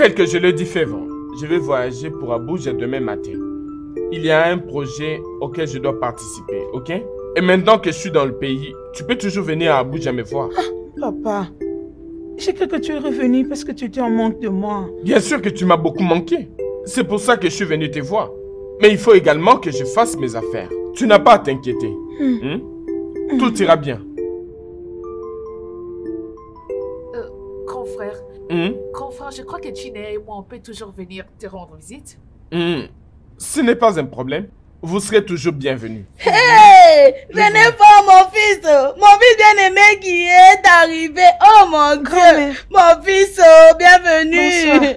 Tel que je le dis, Fèvre, je vais voyager pour Abuja demain matin. Il y a un projet auquel je dois participer, ok? Et maintenant que je suis dans le pays, tu peux toujours venir à Abuja me voir. Papa, j'ai cru que tu es revenu parce que tu étais en manque de moi. Bien sûr que tu m'as beaucoup manqué. C'est pour ça que je suis venu te voir. Mais il faut également que je fasse mes affaires. Tu n'as pas à t'inquiéter. Tout ira bien. Grand frère, je crois que Gina et moi, on peut toujours venir te rendre visite. Ce n'est pas un problème. Vous serez toujours bienvenus. Hey! Venez voir mon fils bien-aimé qui est arrivé. Oh mon Dieu! Mon fils, bienvenue! Bonsoir.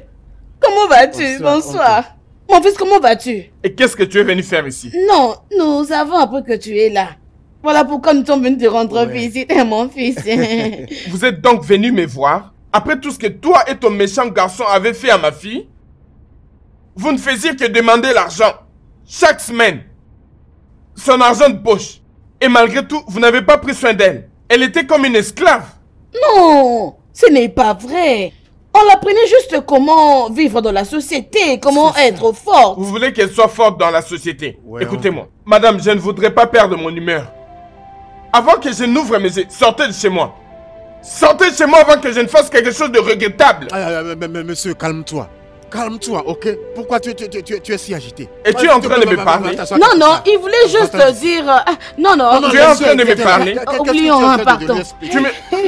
Comment vas-tu? Bonsoir. Mon fils, comment vas-tu? Et qu'est-ce que tu es venu faire ici? Non, nous avons appris que tu es là. Voilà pourquoi nous sommes venus te rendre visite, mon fils. Vous êtes donc venu me voir? Après tout ce que toi et ton méchant garçon avez fait à ma fille? Vous ne faisiez que demander l'argent. Chaque semaine. Son argent de poche. Et malgré tout, vous n'avez pas pris soin d'elle. Elle était comme une esclave. Non, ce n'est pas vrai. On l'apprenait juste comment vivre dans la société, comment être forte. Vous voulez qu'elle soit forte dans la société? Écoutez-moi. Madame, je ne voudrais pas perdre mon humeur. Avant que je n'ouvre mes yeux, sortez de chez moi. Sortez de chez moi avant que je ne fasse quelque chose de regrettable. Monsieur, calme-toi. Calme-toi, ok? Pourquoi tu es si agité? Et tu es en train de me parler? Non, il voulait juste dire... Non. Tu es en train de me parler? Oublions, pardon.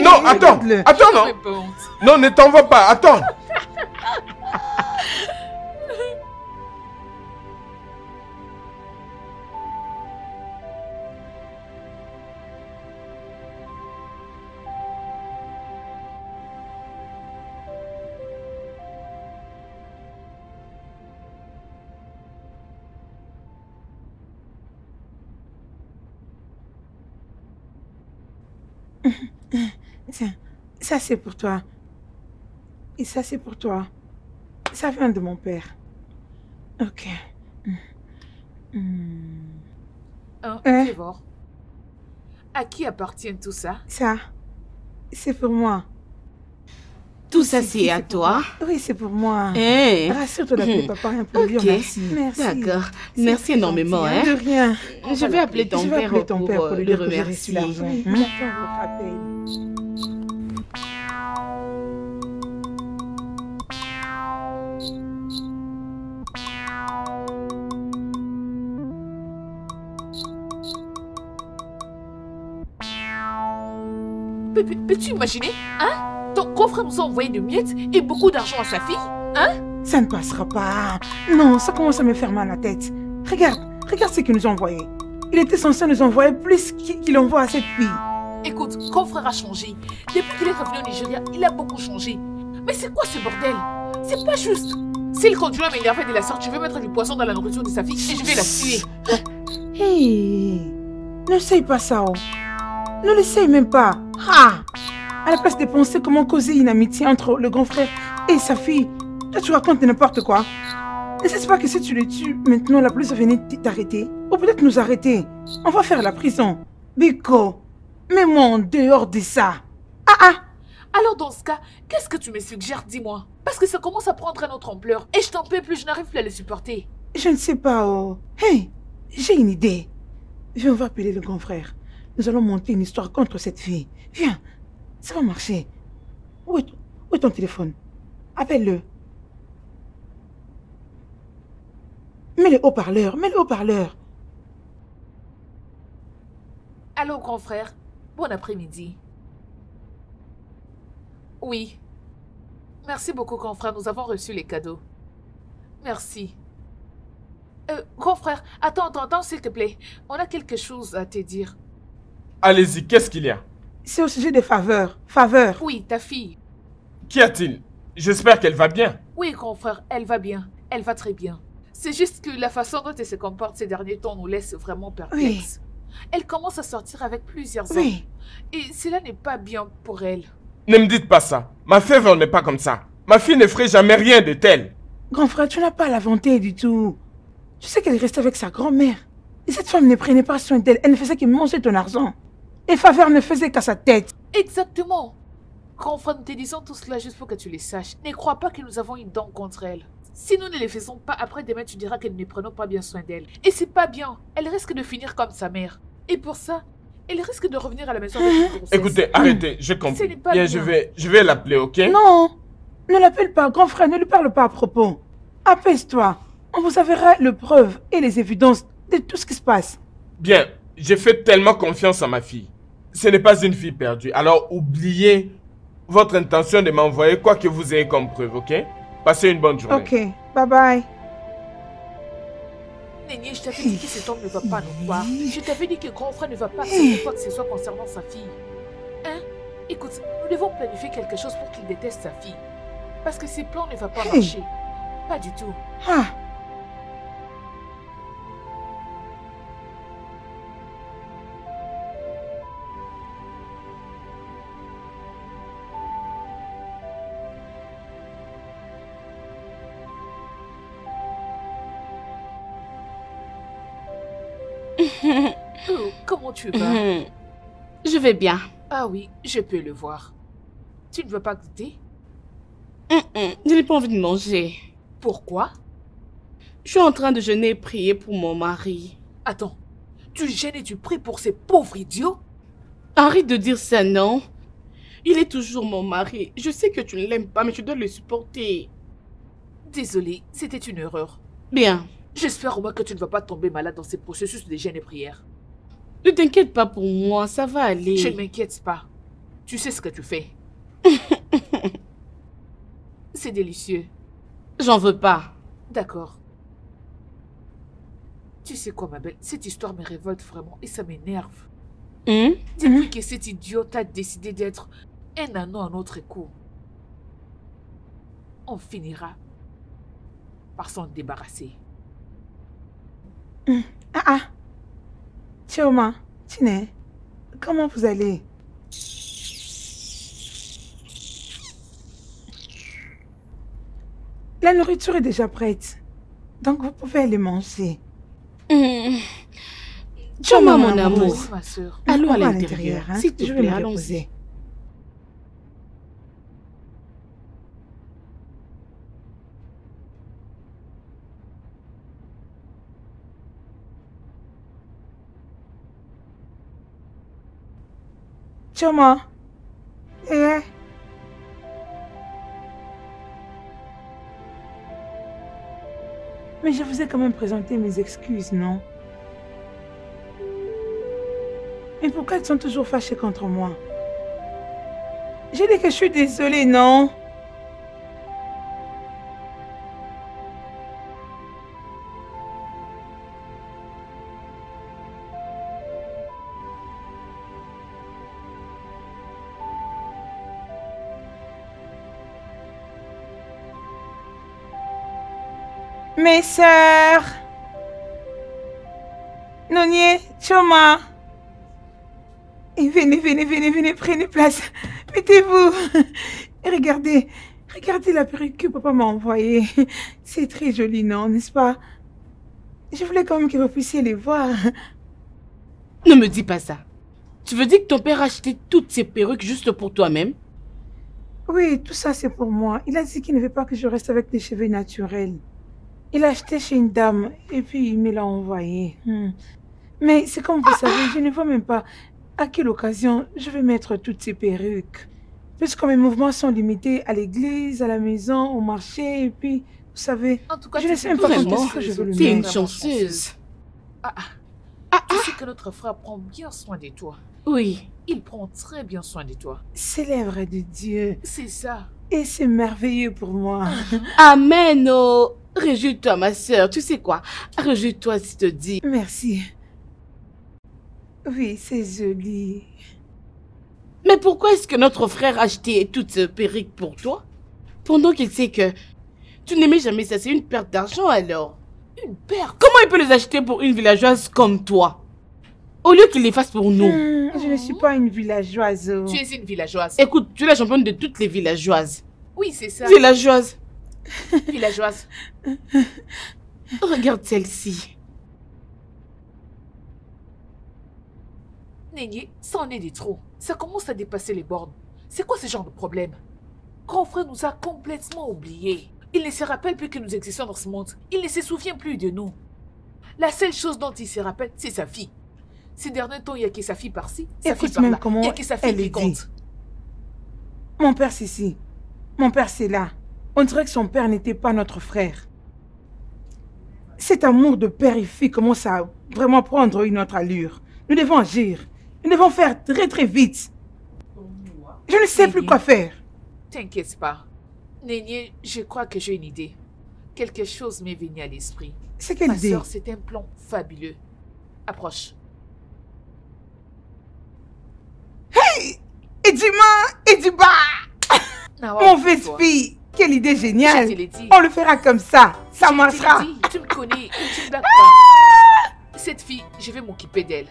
Non, attends, non. Non, ne t'en vas pas, attends. Tiens, ça c'est pour toi. Et ça c'est pour toi. Ça vient de mon père. Ok. Fèvre, à qui appartient tout ça? Ça, c'est pour moi. Tout ça c'est à toi? Oui, c'est pour moi. Rassure-toi d'appeler papa un peu. Merci. D'accord. Merci énormément. De rien. Je vais appeler ton père pour le remercier. Peux-tu imaginer, hein? Ton coffre nous a envoyé de miettes et beaucoup d'argent à sa fille, hein? Ça ne passera pas. Non, ça commence à me faire mal à la tête. Regarde ce qu'il nous a envoyé. Il était censé nous envoyer plus qu'il envoie à cette fille. Écoute, ton frère a changé. Depuis qu'il est revenu au Nigeria, il a beaucoup changé. Mais c'est quoi ce bordel? C'est pas juste. S'il continue à m'énerver de la sorte, je vais mettre du poisson dans la nourriture de sa fille et je vais la tuer. Hey, n'essaye pas ça. Ne l'essaye même pas. À la place de penser comment causer une amitié entre le grand frère et sa fille, là tu racontes n'importe quoi. Ne sais pas que si tu le tues, maintenant la police va venir t'arrêter. Ou peut-être nous arrêter. On va faire la prison. Biko, mets-moi en dehors de ça. Alors dans ce cas, qu'est-ce que tu me suggères, dis-moi? Parce que ça commence à prendre une autre ampleur et je t'en peux plus, je n'arrive plus à le supporter. Je ne sais pas. Hey, j'ai une idée. Viens, on va appeler le grand frère. Nous allons monter une histoire contre cette fille. Viens, ça va marcher. Où est ton téléphone? Appelle-le. Mets le haut-parleur, Allô, grand frère. Bon après-midi. Oui. Merci beaucoup, grand frère. Nous avons reçu les cadeaux. Merci. Grand frère, attends, s'il te plaît. On a quelque chose à te dire. Allez-y, qu'est-ce qu'il y a? C'est au sujet des faveurs. Oui, ta fille. Qu'y a-t-il? J'espère qu'elle va bien. Oui, grand frère, elle va bien. Elle va très bien. C'est juste que la façon dont elle se comporte ces derniers temps nous laisse vraiment perplexes. Elle commence à sortir avec plusieurs hommes. Et cela n'est pas bien pour elle. Ne me dites pas ça. Ma Fèvre n'est pas comme ça. Ma fille ne ferait jamais rien de tel. Grand frère, tu n'as pas à la vanter du tout. Tu sais qu'elle restait avec sa grand-mère. Et cette femme ne prenait pas soin d'elle. Elle ne faisait que manger ton argent. Et faveur ne faisait qu'à sa tête. Exactement. Grand frère, nous te disons tout cela juste pour que tu les saches. Ne crois pas que nous avons une dent contre elle. Si nous ne les faisons pas, après demain tu diras que nous ne prenons pas bien soin d'elle. Et c'est pas bien. Elle risque de finir comme sa mère. Et pour ça, elle risque de revenir à la maison avec une grossesse. Écoutez, arrêtez, j'ai compris. Ce n'est pas Bien, bien. je vais l'appeler, ok? Non, ne l'appelle pas, grand frère, ne lui parle pas à propos. Apaise-toi. On vous enverra les preuves et les évidences de tout ce qui se passe. Bien, j'ai fait tellement confiance à ma fille. Ce n'est pas une fille perdue. Alors oubliez votre intention de m'envoyer quoi que vous ayez comme preuve, ok? Passez une bonne journée. Ok, bye bye. Néné, je t'avais dit que cet homme ne va pas nous croire. Je t'avais dit que grand frère ne va pas accepter quoi que ce soit concernant sa fille. Hein? Écoute, nous devons planifier quelque chose pour qu'il déteste sa fille. Parce que ses plans ne vont pas marcher. Pas du tout. Ah. Oh, comment tu vas? Je vais bien. Ah oui, je peux le voir. Tu ne veux pas goûter? Je n'ai pas envie de manger. Pourquoi? Je suis en train de jeûner et prier pour mon mari. Attends, tu gênes et tu pries pour ces pauvres idiots? Arrête de dire ça, non? Il est toujours mon mari. Je sais que tu ne l'aimes pas, mais tu dois le supporter. Désolée, c'était une erreur. Bien. J'espère au moins que tu ne vas pas tomber malade dans ces processus de jeûne et prière. Ne t'inquiète pas pour moi, ça va aller. Je ne m'inquiète pas. Tu sais ce que tu fais. C'est délicieux. J'en veux pas. D'accord. Tu sais quoi, ma belle? Cette histoire me révolte vraiment et ça m'énerve. Depuis que cet idiote a décidé d'être un anneau à notre cou, on finira par s'en débarrasser. Chioma, Tine, comment vous allez? La nourriture est déjà prête, donc vous pouvez aller manger. Chioma, mon amour. Oui, ma soeur. Allons On à va l'intérieur. hein. S'il te Je vais plaît, me allons-y. reposer. Chioma, mais je vous ai quand même présenté mes excuses, non? Mais pourquoi elles sont toujours fâchées contre moi? J'ai dit que je suis désolée, non? Mes sœurs, Nonier, Chioma, et venez, prenez place, mettez-vous. Et regardez la perruque que papa m'a envoyée. C'est très joli, non, n'est-ce pas? Je voulais quand même que vous puissiez les voir. Ne me dis pas ça. Tu veux dire que ton père a acheté toutes ces perruques juste pour toi-même? Oui, tout ça c'est pour moi. Il a dit qu'il ne veut pas que je reste avec des cheveux naturels. Il a acheté chez une dame et puis il me l'a envoyé. Mais c'est comme vous savez, je ne vois même pas à quelle occasion je vais mettre toutes ces perruques. Puisque mes mouvements sont limités à l'église, à la maison, au marché et puis, vous savez, En tout cas, je ne sais même pas quand est-ce que je veux le T'es une mettre. chanceuse. Tu sais que notre frère prend bien soin de toi. Oui. Il prend très bien soin de toi. C'est l'œuvre de Dieu C'est ça. et c'est merveilleux pour moi. Amen. Oh. Réjouis-toi, ma sœur. Tu sais quoi? Réjouis-toi si je te dis. Merci. Oui, c'est joli. Mais pourquoi est-ce que notre frère a acheté toutes ces perruques pour toi? Pendant qu'il sait que tu n'aimais jamais ça, c'est une perte d'argent alors. Une perte. Comment il peut les acheter pour une villageoise comme toi? Au lieu qu'il les fasse pour nous. Je ne suis pas une villageoise. Tu es une villageoise. Écoute, tu es la championne de toutes les villageoises. Oui, c'est ça. Villageoise. Villageoise. Regarde celle-ci. Nénier, ça en est des trop. Ça commence à dépasser les bornes. C'est quoi ce genre de problème? Grand frère nous a complètement oubliés. Il ne se rappelle plus que nous existons dans ce monde. Il ne se souvient plus de nous. La seule chose dont il se rappelle, c'est sa fille. Ces derniers temps, il n'y a que sa fille par-ci, sa fille par-là. Il n'y a que sa fille qui compte. Mon père, c'est ici. Mon père, c'est là. On dirait que son père n'était pas notre frère. Cet amour de père et fille commence à vraiment prendre une autre allure. Nous devons agir. Nous devons faire très très vite. Je ne sais plus quoi faire. T'inquiète pas. Nénié, je crois que j'ai une idée. Quelque chose m'est venu à l'esprit. C'est quelle idée? Ma soeur, c'est un plan fabuleux. Approche. Hey! Ediba! Mon fils-fille! Quelle idée géniale! Je te l'ai dit. On le fera comme ça. Ça marchera. Tu me connais. Tu me blagues pas. Cette fille, je vais m'occuper d'elle.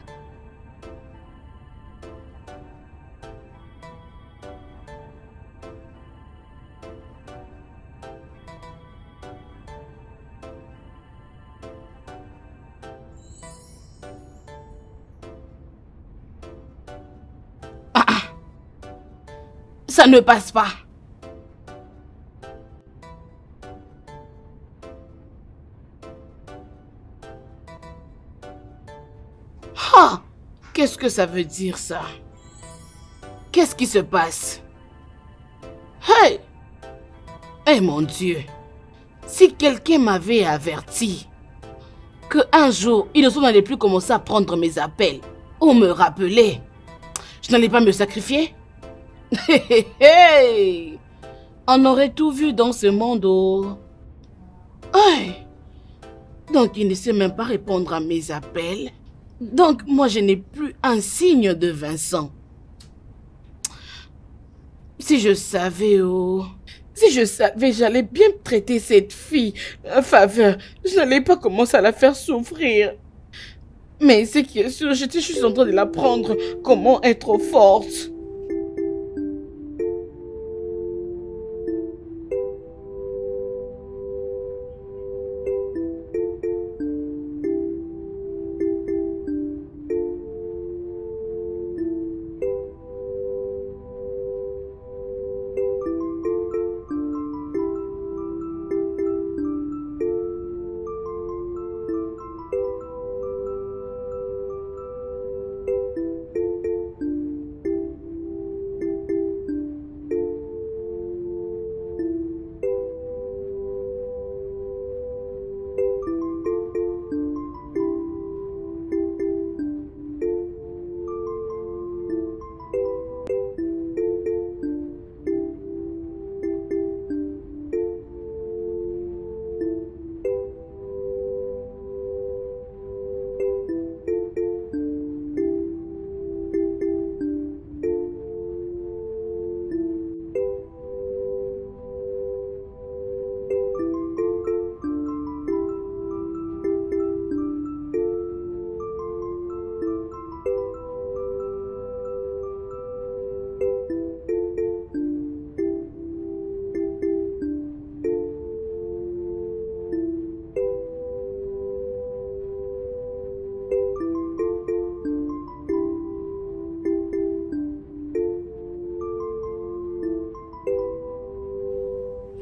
Ça ne passe pas. Ah! Qu'est-ce que ça veut dire ça? Qu'est-ce qui se passe? Hey! Eh mon Dieu! Si quelqu'un m'avait averti qu'un jour, Innocent n'allait plus commencer à prendre mes appels ou me rappeler, je n'allais pas me sacrifier? Hey! On aurait tout vu dans ce monde. Oh. Hey! Donc il ne sait même pas répondre à mes appels. Donc moi je n'ai plus un signe de Vincent. Si je savais, oh... Si je savais, j'allais bien traiter cette fille à faveur. Je n'allais pas commencer à la faire souffrir. Mais ce qui est sûr, j'étais juste en train de l'apprendre comment être forte.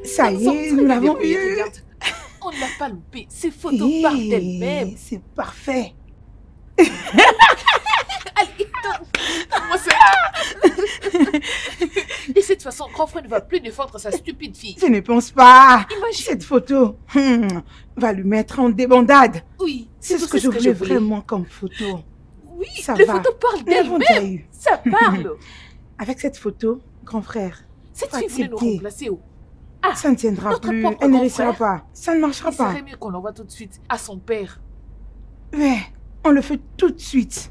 Ça y est, nous l'avons eu. Regarde. On ne l'a pas loupé. Ces photos parlent d'elles-mêmes. C'est parfait. Allez, donne-moi ça. De cette façon, grand frère ne va plus défendre sa stupide fille. Je ne pense pas. Imagine. Cette photo va lui mettre en débandade. Oui, c'est ce que je voulais vraiment comme photo. Oui, ça les va. photos parlent d'elles-mêmes. Ça parle. Avec cette photo, grand frère, cette fille voulait nous remplacer où? Ah, ça ne tiendra plus. Elle ne réussira pas. Ça ne marchera pas. Il serait mieux qu'on l'envoie tout de suite à son père. Mais on le fait tout de suite.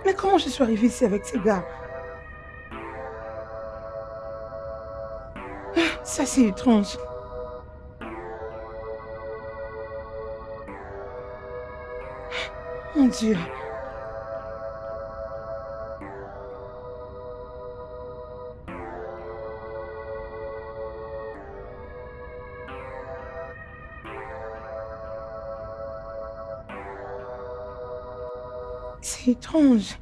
Mais comment je suis arrivée ici avec ces gars? Ça, c'est étrange. Mon Dieu. C'est étrange.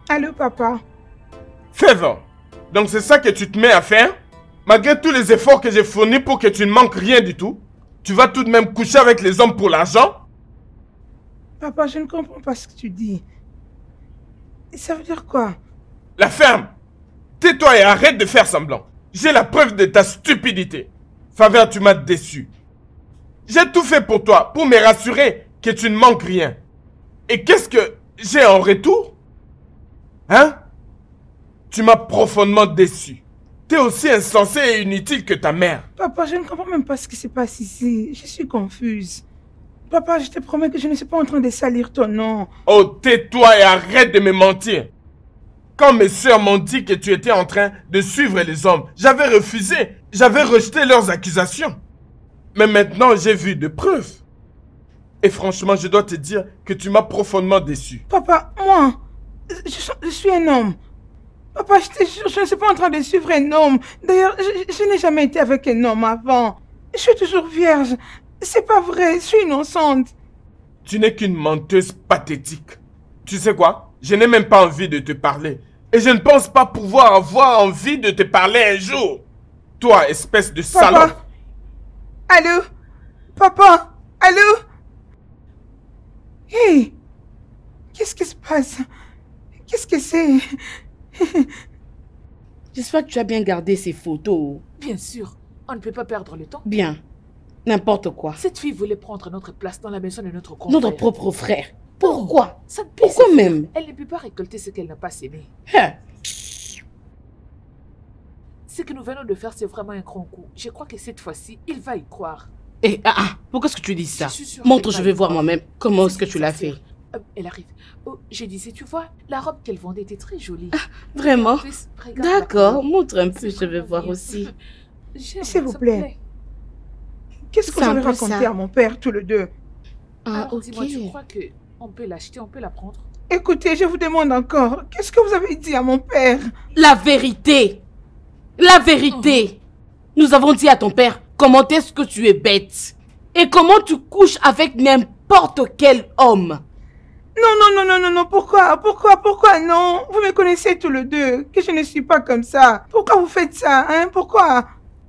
Allô, papa? Favor, donc c'est ça que tu te mets à faire? Malgré tous les efforts que j'ai fournis pour que tu ne manques rien du tout, tu vas tout de même coucher avec les hommes pour l'argent? Papa, je ne comprends pas ce que tu dis. Ça veut dire quoi? La ferme! Tais-toi et arrête de faire semblant. J'ai la preuve de ta stupidité. Favor, tu m'as déçu. J'ai tout fait pour toi, pour me rassurer que tu ne manques rien. Et qu'est-ce que j'ai en retour? Hein? Tu m'as profondément déçu. T'es aussi insensé et inutile que ta mère. Papa, je ne comprends même pas ce qui se passe ici. Je suis confuse. Papa, je te promets que je ne suis pas en train de salir ton nom. Oh, tais-toi et arrête de me mentir. Quand mes sœurs m'ont dit que tu étais en train de suivre les hommes, j'avais refusé. J'avais rejeté leurs accusations. Mais maintenant, j'ai vu de preuves. Et franchement, je dois te dire que tu m'as profondément déçu. Papa, moi, je suis un homme. Papa, je te jure, je ne suis pas en train de suivre un homme. D'ailleurs, je n'ai jamais été avec un homme avant. Je suis toujours vierge. C'est pas vrai, je suis innocente. Tu n'es qu'une menteuse pathétique. Tu sais quoi? Je n'ai même pas envie de te parler. Et je ne pense pas pouvoir avoir envie de te parler un jour. Toi, espèce de Papa. salope. Allô? Papa? Allô? Hey! Qu'est-ce qui se passe? Qu'est-ce que c'est? J'espère que tu as bien gardé ces photos. Bien sûr, on ne peut pas perdre le temps. Bien. N'importe quoi. Cette fille voulait prendre notre place dans la maison de notre confrère. Notre propre frère. Pourquoi? Ça ne peut Pourquoi se même? faire. Elle ne peut pas récolter ce qu'elle n'a pas sémé. Hein? Ce que nous venons de faire, c'est vraiment un grand coup. Je crois que cette fois-ci, il va y croire. Et pourquoi est-ce que tu dis ça? Je suis sûre Montre, qu'elle je va vais y voir croire. moi-même. Comment est-ce que C'est tu une l'as fait? sorcière. Elle arrive. Oh, je disais, tu vois, la robe qu'elle vendait était très jolie. Vraiment? En plus, regarde la D'accord, couleur. montre un peu, C'est je vais vraiment voir bien. aussi. J'aime, S'il vous ça me plaît. Qu'est-ce que C'est vous un avez peu raconté ça. à mon père, tous les deux? Ah, Alors, ok. dis-moi, tu crois qu'on peut l'acheter, on peut la prendre? Écoutez, je vous demande encore, qu'est-ce que vous avez dit à mon père? La vérité! La vérité! Nous avons dit à ton père comment est-ce que tu es bête. Et comment tu couches avec n'importe quel homme. Non, pourquoi non? Vous me connaissez tous les deux, que je ne suis pas comme ça. Pourquoi vous faites ça, hein? Pourquoi?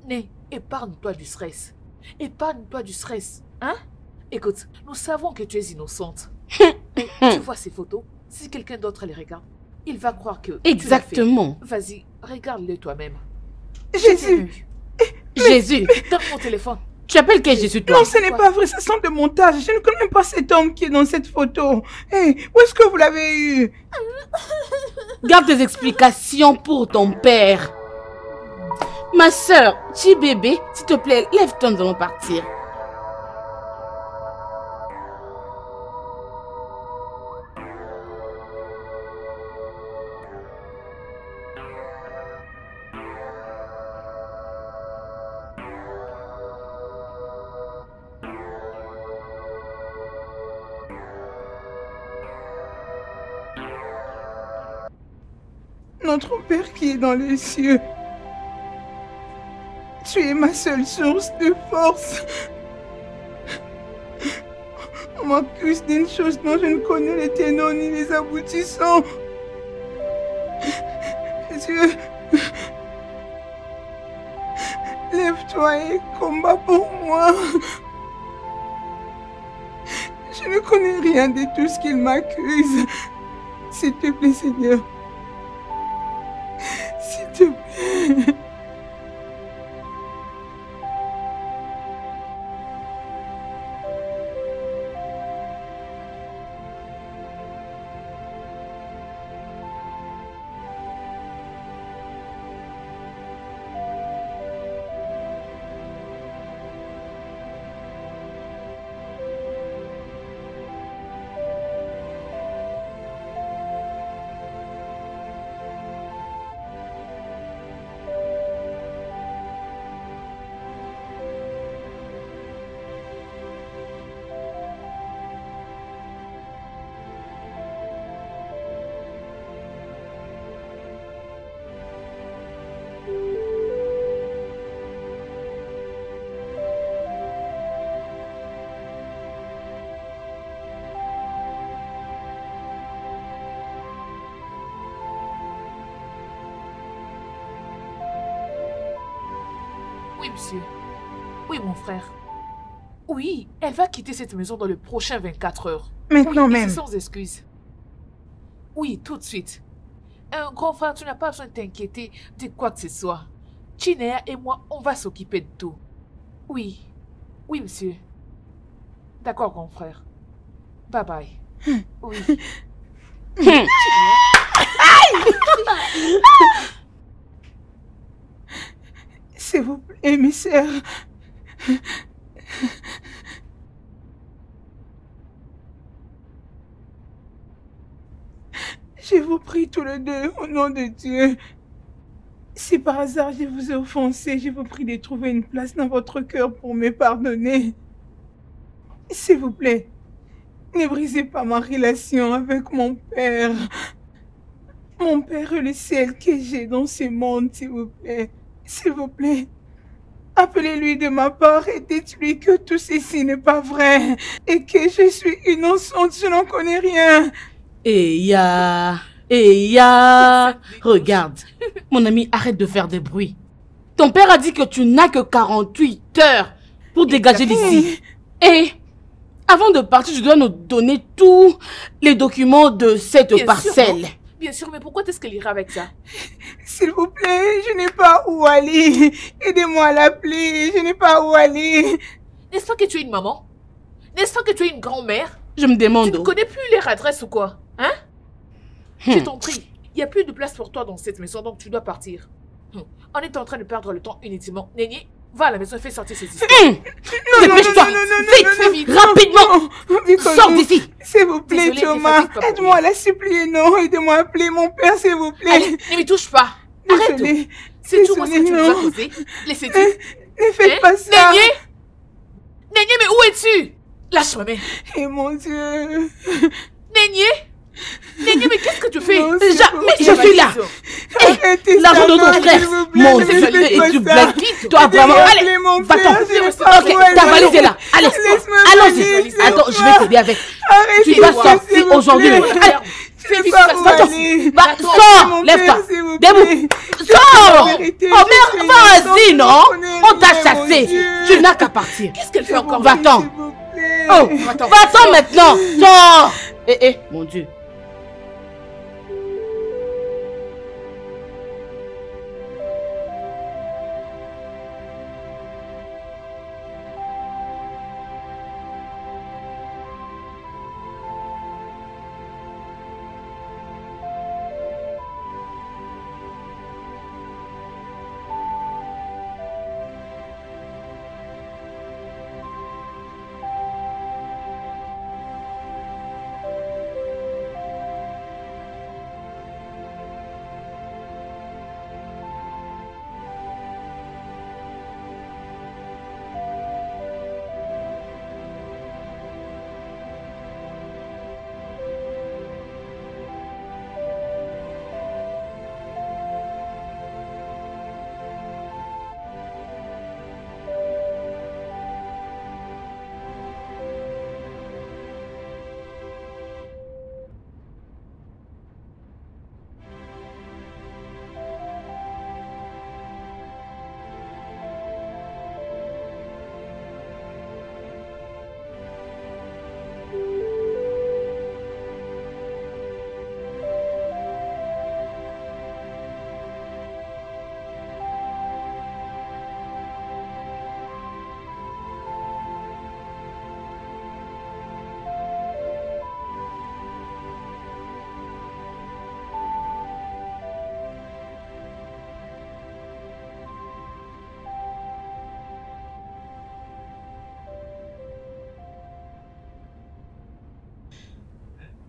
Né, épargne-toi du stress. Épargne-toi du stress, hein? Écoute, nous savons que tu es innocente. Et tu vois ces photos? Si quelqu'un d'autre les regarde, il va croire que Exactement. tu l'as fait. Vas-y, regarde-les toi-même. Jésus! Jésus! Donne mon téléphone. Tu appelles quel Jésus, toi? Non, ce n'est pas vrai, ce sont des montages. Je ne connais même pas cet homme qui est dans cette photo. Hey, où est-ce que vous l'avez eu? Garde tes explications pour ton père. Ma soeur, bébé, s'il te plaît, lève-toi, nous allons partir. Notre Père qui est dans les cieux, tu es ma seule source de force. On m'accuse d'une chose dont je ne connais les tenants ni les aboutissants. Dieu, lève-toi et combat pour moi. Je ne connais rien de tout ce qu'il m'accuse. S'il te plaît, Seigneur. S'il te plaît. Oui, monsieur. Oui, mon frère. Oui, elle va quitter cette maison dans les prochains 24 heures. Maintenant Oui, même. c'est sans excuse. Oui, tout de suite. Grand frère, tu n'as pas besoin de t'inquiéter de quoi que ce soit. Chinea et moi, on va s'occuper de tout. Oui. Oui, monsieur. D'accord, grand frère. Bye bye. Oui. S'il vous plaît, mes sœurs. Je vous prie tous les deux, au nom de Dieu. Si par hasard je vous ai offensé, je vous prie de trouver une place dans votre cœur pour me pardonner. S'il vous plaît, ne brisez pas ma relation avec mon père. Mon père est le seul que j'ai dans ce monde, s'il vous plaît. S'il vous plaît. Appelez-lui de ma part et dites-lui que tout ceci n'est pas vrai et que je suis innocente, je n'en connais rien. Eya, regarde, mon ami, arrête de faire des bruits. Ton père a dit que tu n'as que 48 heures pour dégager d'ici. Et avant de partir, tu dois nous donner tous les documents de cette parcelle. Bien sûr, mais pourquoi est-ce qu'elle ira avec ça? S'il vous plaît, je n'ai pas où aller. Aidez-moi à l'appeler, je n'ai pas où aller. N'est-ce pas que tu es une maman? N'est-ce pas que tu es une grand-mère? Je me demande. Tu ne connais plus leur adresse ou quoi? Hein? Je t'en prie, il n'y a plus de place pour toi dans cette maison, donc tu dois partir. On est en train de perdre le temps inutilement. Néni, va à la maison et fais sortir ces histoires. Dépêche-toi, vite, rapidement. Sors d'ici. S'il vous plaît, Thomas, aide-moi à la supplier, non, aidez-moi à appeler mon père, s'il vous plaît. Allez, ne m'y touche pas. Arrête. Désolée. C'est tout moi ce que tu nous as causé. Laissez-tu. Ne faites pas ça. Nénier, mais où es-tu? Lâche-moi, mère. Eh mon Dieu. Nénier, mais qu'est-ce que tu fais? Non, je suis là. L'argent de ton frère. Mon Dieu, et tu blagues. Toi, vraiment. Allez, va-t'en. Ok, ta valise est là. Allez, allons-y. Attends, je vais t'aider avec. Tu vas sortir aujourd'hui. Allez, fais vite, va, sors, lève-toi. Debout. Sors. Oh merde, vas-y, non? On t'a chassé. Tu n'as qu'à partir. Qu'est-ce qu'elle fait encore? Va-t'en. Oh, va-t'en maintenant. Sors. Mon Dieu.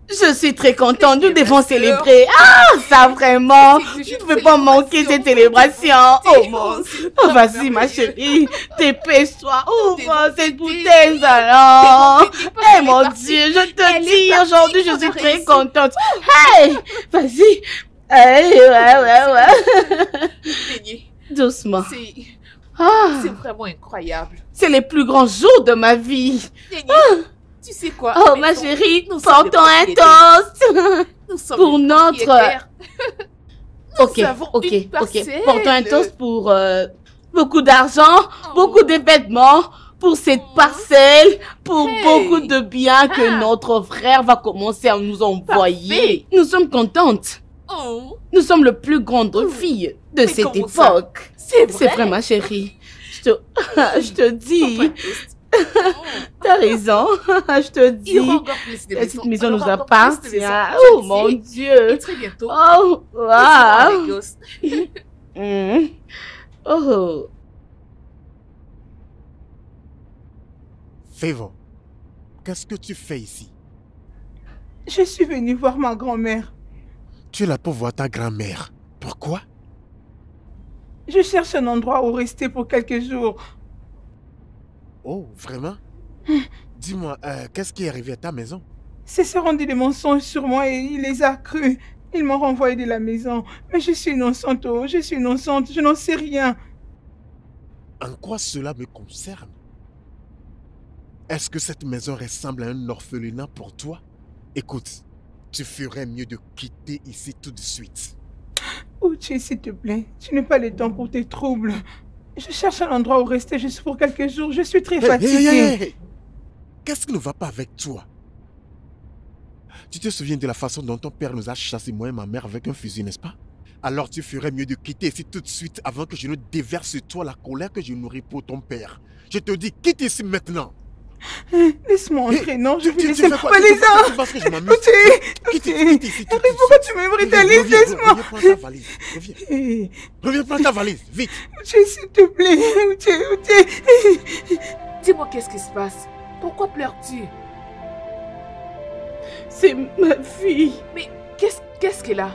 Je suis très contente, nous devons célébrer. Ah, ça vraiment. Je ne peux pas manquer cette célébration. Oh mon Dieu. Oh, vas-y ma chérie, dépêche-toi. Ouvre cette bouteille alors. Eh mon Dieu, je te dis, aujourd'hui je suis très contente. Hey, vas-y. Hey, ouais. Doucement. C'est vraiment incroyable. C'est les plus grands jours de ma vie. Tu sais quoi? Oh ma chérie, portons un toast pour notre... Ok. Portons un toast pour beaucoup d'argent, beaucoup de vêtements pour cette parcelle, pour beaucoup de biens que notre frère va commencer à nous envoyer. Nous sommes contentes. Nous sommes le plus grande fille de cette époque. C'est vrai, ma chérie. Je te dis. T'as raison. Je te dis. Cette maison nous appartient. Oh mon Dieu. Et très bientôt. Oh, wow. Oh. Favor, qu'est-ce que tu fais ici? Je suis venue voir ma grand-mère. Tu es là pour voir ta grand-mère. Pourquoi? Je cherche un endroit où rester pour quelques jours. Oh, vraiment? Dis-moi, qu'est-ce qui est arrivé à ta maison? Ses sœurs ont dit des mensonges sur moi et il les a crus. Ils m'ont renvoyé de la maison. Mais je suis innocente, oh, je suis innocente, je n'en sais rien. En quoi cela me concerne? Est-ce que cette maison ressemble à un orphelinat pour toi? Écoute, tu ferais mieux de quitter ici tout de suite. Uche, s'il te plaît, tu n'as pas le temps pour tes troubles. Je cherche un endroit où rester juste pour quelques jours. Je suis très fatiguée. Hey. Qu'est-ce qui ne va pas avec toi? Tu te souviens de la façon dont ton père nous a chassés, moi et ma mère, avec un fusil, n'est-ce pas? Alors tu ferais mieux de quitter ici tout de suite avant que je ne déverse sur toi la colère que je nourris pour ton père. Je te dis, quitte ici maintenant. Laisse-moi entrer, non, je vais laisser quoi? Tu penses que je m'amuse? Quitte ici. Pourquoi tu me brutalises? Laisse-moi. Reviens prendre ta valise. Reviens prendre ta valise, vite. Uche, s'il te plaît. Uche. Dis-moi qu'est-ce qui se passe? Pourquoi pleures-tu? C'est ma fille. Mais qu'est-ce qu'elle a?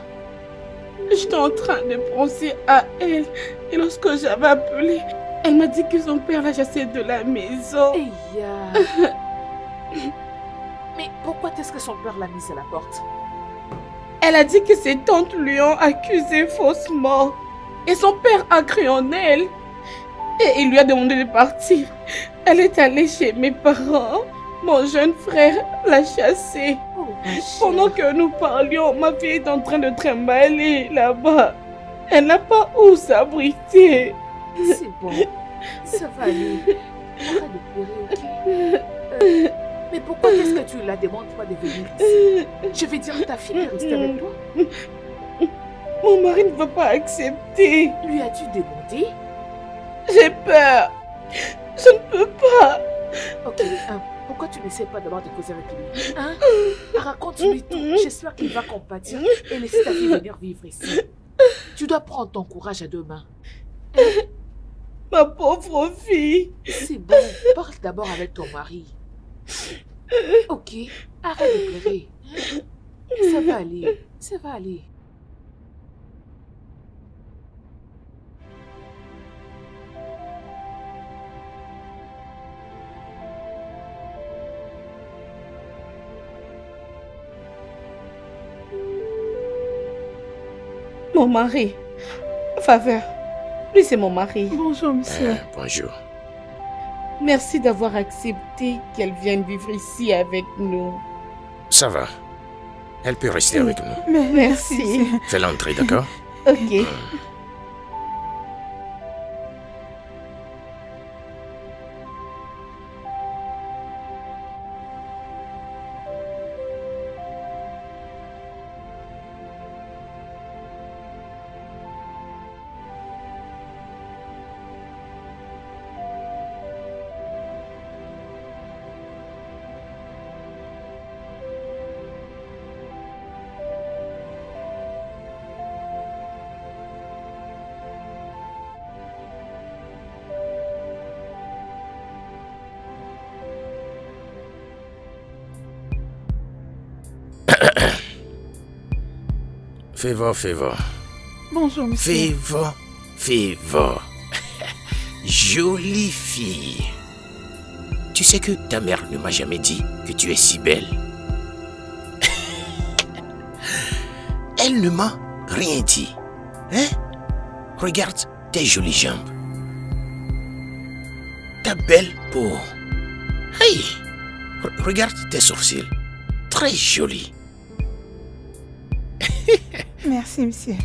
J'étais en train de penser à elle. Et lorsque j'avais appelé, elle m'a dit que son père l'a chassée de la maison. Mais pourquoi est-ce que son père l'a mise à la porte? Elle a dit que ses tantes lui ont accusé faussement. Et son père a cru en elle. Et il lui a demandé de partir. Elle est allée chez mes parents. Mon jeune frère l'a chassée. Pendant que nous parlions, ma fille est en train de trimballer là-bas. Elle n'a pas où s'abriter. C'est bon, ça va aller. Arrête de pleurer, ok? Mais pourquoi est-ce que tu ne la demandes pas de venir ici? Je vais dire à ta fille de rester avec toi. Mon mari ne va pas accepter. Lui as-tu demandé? J'ai peur. Je ne peux pas. Ok, pourquoi tu n'essaies pas d'abord de causer avec lui? Hein? Raconte-lui tout. J'espère qu'il va compatir et laisser ta fille venir vivre ici. Tu dois prendre ton courage à deux mains. Ma pauvre fille. C'est bon, parle d'abord avec ton mari. Ok, arrête de pleurer. Ça va aller, ça va aller. Mon mari. Faveur. Lui, c'est mon mari. Bonjour, monsieur. Bonjour. Merci d'avoir accepté qu'elle vienne vivre ici avec nous. Ça va. Elle peut rester avec nous. Merci. Fais-la entrer, d'accord? Ok. Favor. Bonjour, monsieur. Favor. Jolie fille. Tu sais que ta mère ne m'a jamais dit que tu es si belle. Elle ne m'a rien dit. Hein? Regarde tes jolies jambes. Ta belle peau. Hey! Regarde tes sourcils. Très jolis. Merci, monsieur.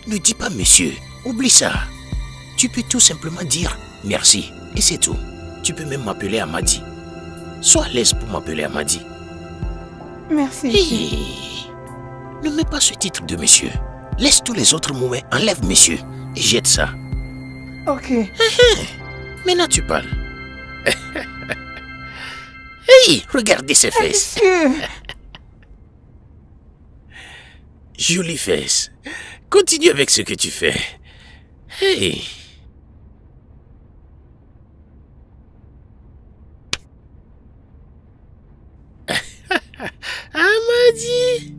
Ne dis pas monsieur. Oublie ça. Tu peux tout simplement dire merci. Et c'est tout. Tu peux même m'appeler Amadi. Sois à l'aise pour m'appeler Amadi. Merci. Hey, ne mets pas ce titre de monsieur. Laisse tous les autres mots, enlève monsieur et jette ça. Ok. Maintenant tu parles. Hey, regardez ces fesses. Jolies fesses. Continue avec ce que tu fais. Hey. Amadi.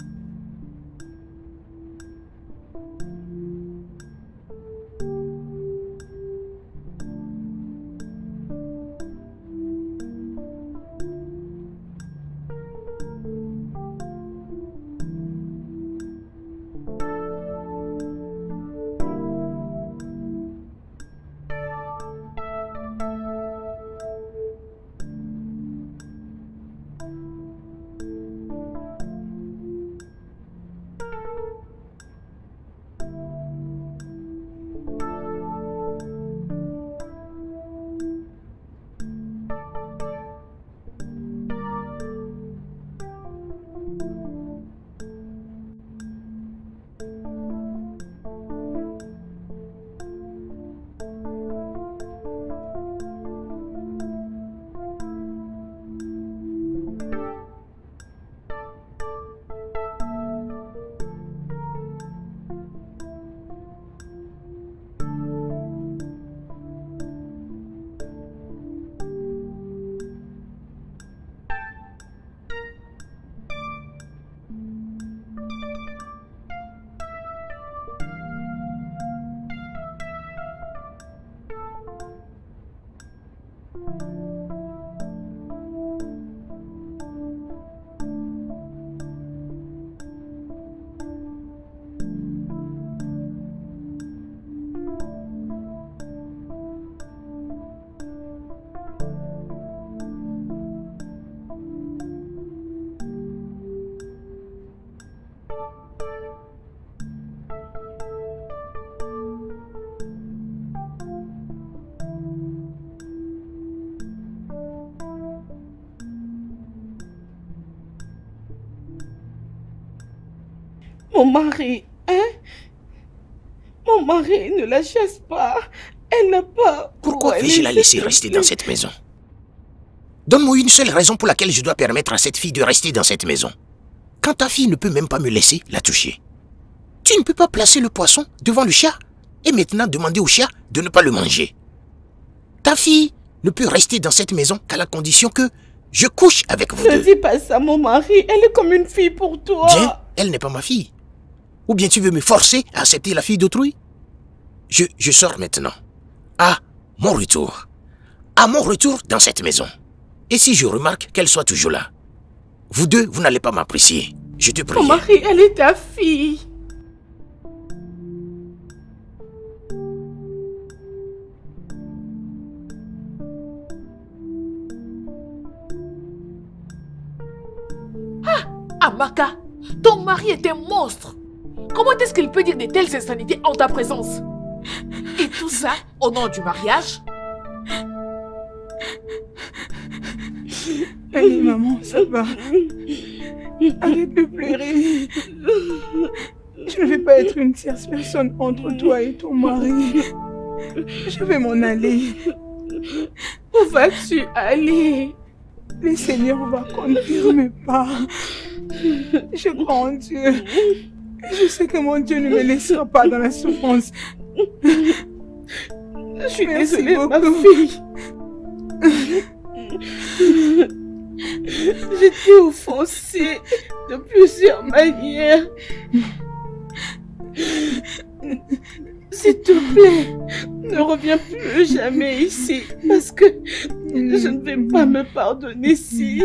Mon mari, hein? Mon mari ne la chasse pas. Elle n'a pas... Pourquoi vais-je la laisser rester dans cette maison? Donne-moi une seule raison pour laquelle je dois permettre à cette fille de rester dans cette maison. Quand ta fille ne peut même pas me laisser la toucher. Tu ne peux pas placer le poisson devant le chat et maintenant demander au chat de ne pas le manger. Ta fille ne peut rester dans cette maison qu'à la condition que je couche avec vous deux. Ne dis pas ça, mon mari. Elle est comme une fille pour toi. Bien, elle n'est pas ma fille. Ou bien tu veux me forcer à accepter la fille d'autrui? Je sors maintenant. À mon retour. À mon retour dans cette maison. Et si je remarque qu'elle soit toujours là, vous deux, vous n'allez pas m'apprécier. Je te prie. Mon mari, elle est ta fille. Ah, Amaka, ton mari est un monstre. Comment est-ce qu'il peut dire de telles insanités en ta présence? Et tout ça au nom du mariage? Allez, maman, ça va. Arrête de pleurer. Je ne vais pas être une tierce personne entre toi et ton mari. Je vais m'en aller. Où vas-tu aller? Le Seigneur va conduire mes pas. Je crois en Dieu. Je sais que mon Dieu ne me laissera pas dans la souffrance. Je suis désolée, ma fille. Je t'ai offensée de plusieurs manières. S'il te plaît, ne reviens plus jamais ici, parce que je ne vais pas me pardonner si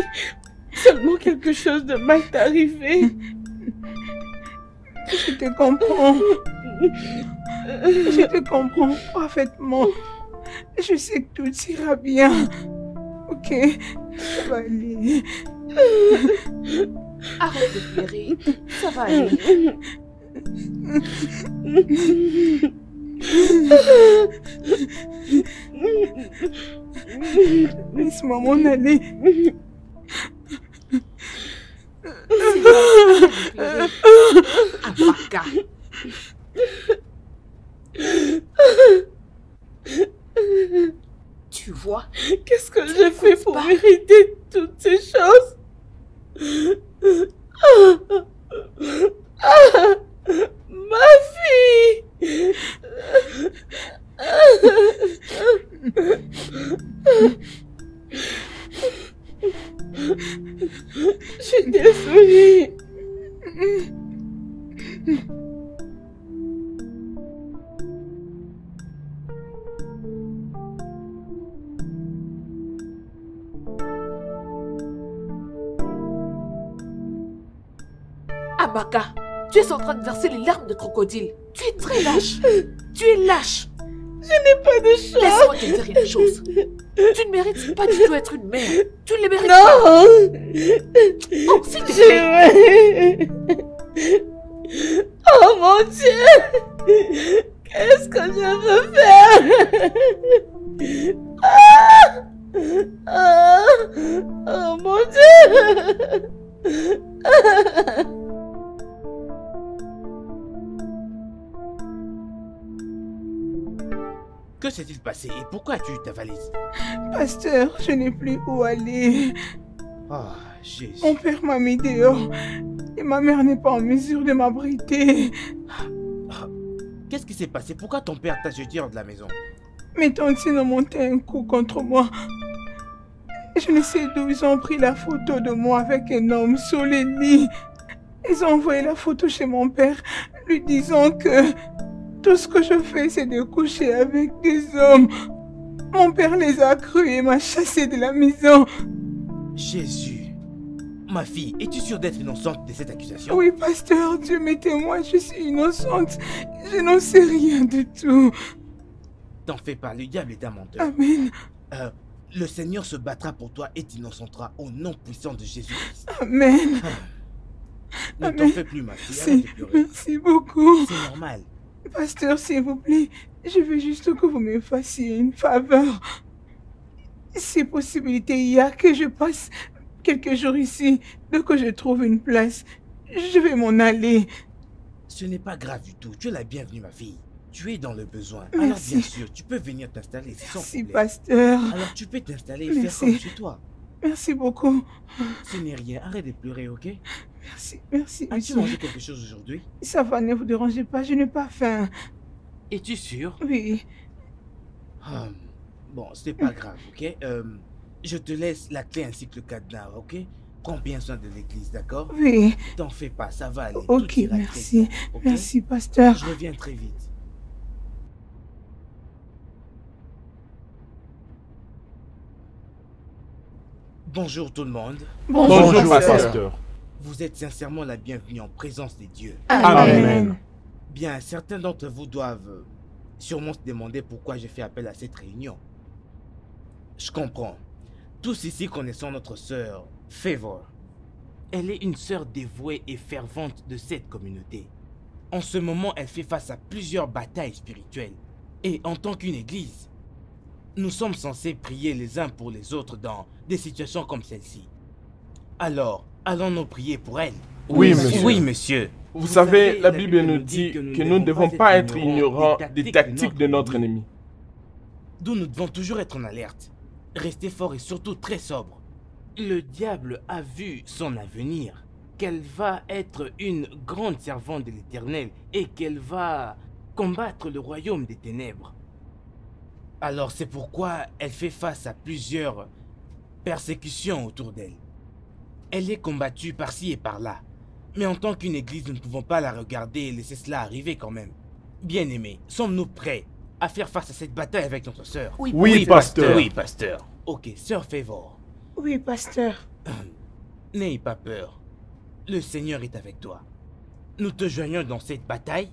seulement quelque chose de mal t'est arrivé. Je te comprends. Je te comprends parfaitement. Je sais que tout ira bien. Ok, ça va aller. Arrête de pleurer, ça va aller. Laisse-moi m'en aller. Abaka. Tu vois? Qu'est-ce que j'ai fait pour mériter toutes ces choses? Ma fille! Je suis désolée. Abaka, tu es en train de verser les larmes de crocodile. Tu es très lâche. Tu es lâche. Je n'ai pas de choix. Laisse-moi te dire une chose. Tu ne mérites pas du tout être une mère. Tu ne le mérites pas. Non. Oh, s'il te plaît. Oh mon Dieu. Qu'est-ce que je veux faire? Oh mon Dieu. Que s'est-il passé et pourquoi as-tu eu ta valise? Pasteur, je n'ai plus où aller. Oh, Jésus. Mon père m'a mis dehors et ma mère n'est pas en mesure de m'abriter. Qu'est-ce qui s'est passé? Pourquoi ton père t'a jeté hors de la maison? Mes tontines ont monté un coup contre moi. Je ne sais d'où ils ont pris la photo de moi avec un homme sur le lit. Ils ont envoyé la photo chez mon père, lui disant que tout ce que je fais, c'est de coucher avec des hommes. Mon père les a crus et m'a chassé de la maison. Jésus. Ma fille, es-tu sûre d'être innocente de cette accusation? Oui, pasteur, Dieu m'est témoin, je suis innocente. Je n'en sais rien du tout. T'en fais pas, le diable est un menteur. Amen. Le Seigneur se battra pour toi et t'innocentera au nom puissant de Jésus-Christ. Amen. Ne t'en fais plus, ma fille, arrête de pleurer. Merci beaucoup. C'est normal. Pasteur, s'il vous plaît, je veux juste que vous me fassiez une faveur. Si possibilité il y a que je passe quelques jours ici, dès que je trouve une place, je vais m'en aller. Ce n'est pas grave du tout. Tu es la bienvenue, ma fille. Tu es dans le besoin. Merci. Alors bien sûr, tu peux venir t'installer sans Merci, problème. pasteur. Alors tu peux t'installer et Merci. faire comme chez toi. Merci beaucoup. Ce n'est rien. Arrête de pleurer, ok? Merci, merci. As-tu monsieur. mangé quelque chose aujourd'hui? Ça va, ne vous dérangez pas, je n'ai pas faim. Es-tu sûr? Oui. Bon, c'est pas grave, ok? Je te laisse la clé ainsi que le cadenas, ok? Prends bien soin de l'église, d'accord? Oui. T'en fais pas, ça va aller. Ok, Tout ira très merci. bien, ok? Merci, pasteur. Je reviens très vite. Bonjour tout le monde. Bonjour, pasteur. pasteur. Vous êtes sincèrement la bienvenue en présence des dieux. Amen. Bien, certains d'entre vous doivent sûrement se demander pourquoi j'ai fait appel à cette réunion. Je comprends. Tous ici connaissons notre sœur, Favor. Elle est une sœur dévouée et fervente de cette communauté. En ce moment, elle fait face à plusieurs batailles spirituelles. Et en tant qu'une église, nous sommes censés prier les uns pour les autres dans des situations comme celle-ci. Alors, allons-nous prier pour elle? Oui, monsieur. Oui, monsieur. Vous savez, la Bible nous dit que nous ne devons pas être ignorants des tactiques de notre ennemi. D'où nous devons toujours être en alerte. Rester fort et surtout très sobre. Le diable a vu son avenir, qu'elle va être une grande servante de l'Éternel et qu'elle va combattre le royaume des ténèbres. Alors c'est pourquoi elle fait face à plusieurs persécutions autour d'elle. Elle est combattue par-ci et par-là. Mais en tant qu'une église, nous ne pouvons pas la regarder et laisser cela arriver quand même. Bien-aimés, sommes-nous prêts à faire face à cette bataille avec notre sœur? Oui, pasteur. Oui, pasteur. Ok, sœur Favor. Oui, pasteur. N'aie pas peur. Le Seigneur est avec toi. Nous te joignons dans cette bataille.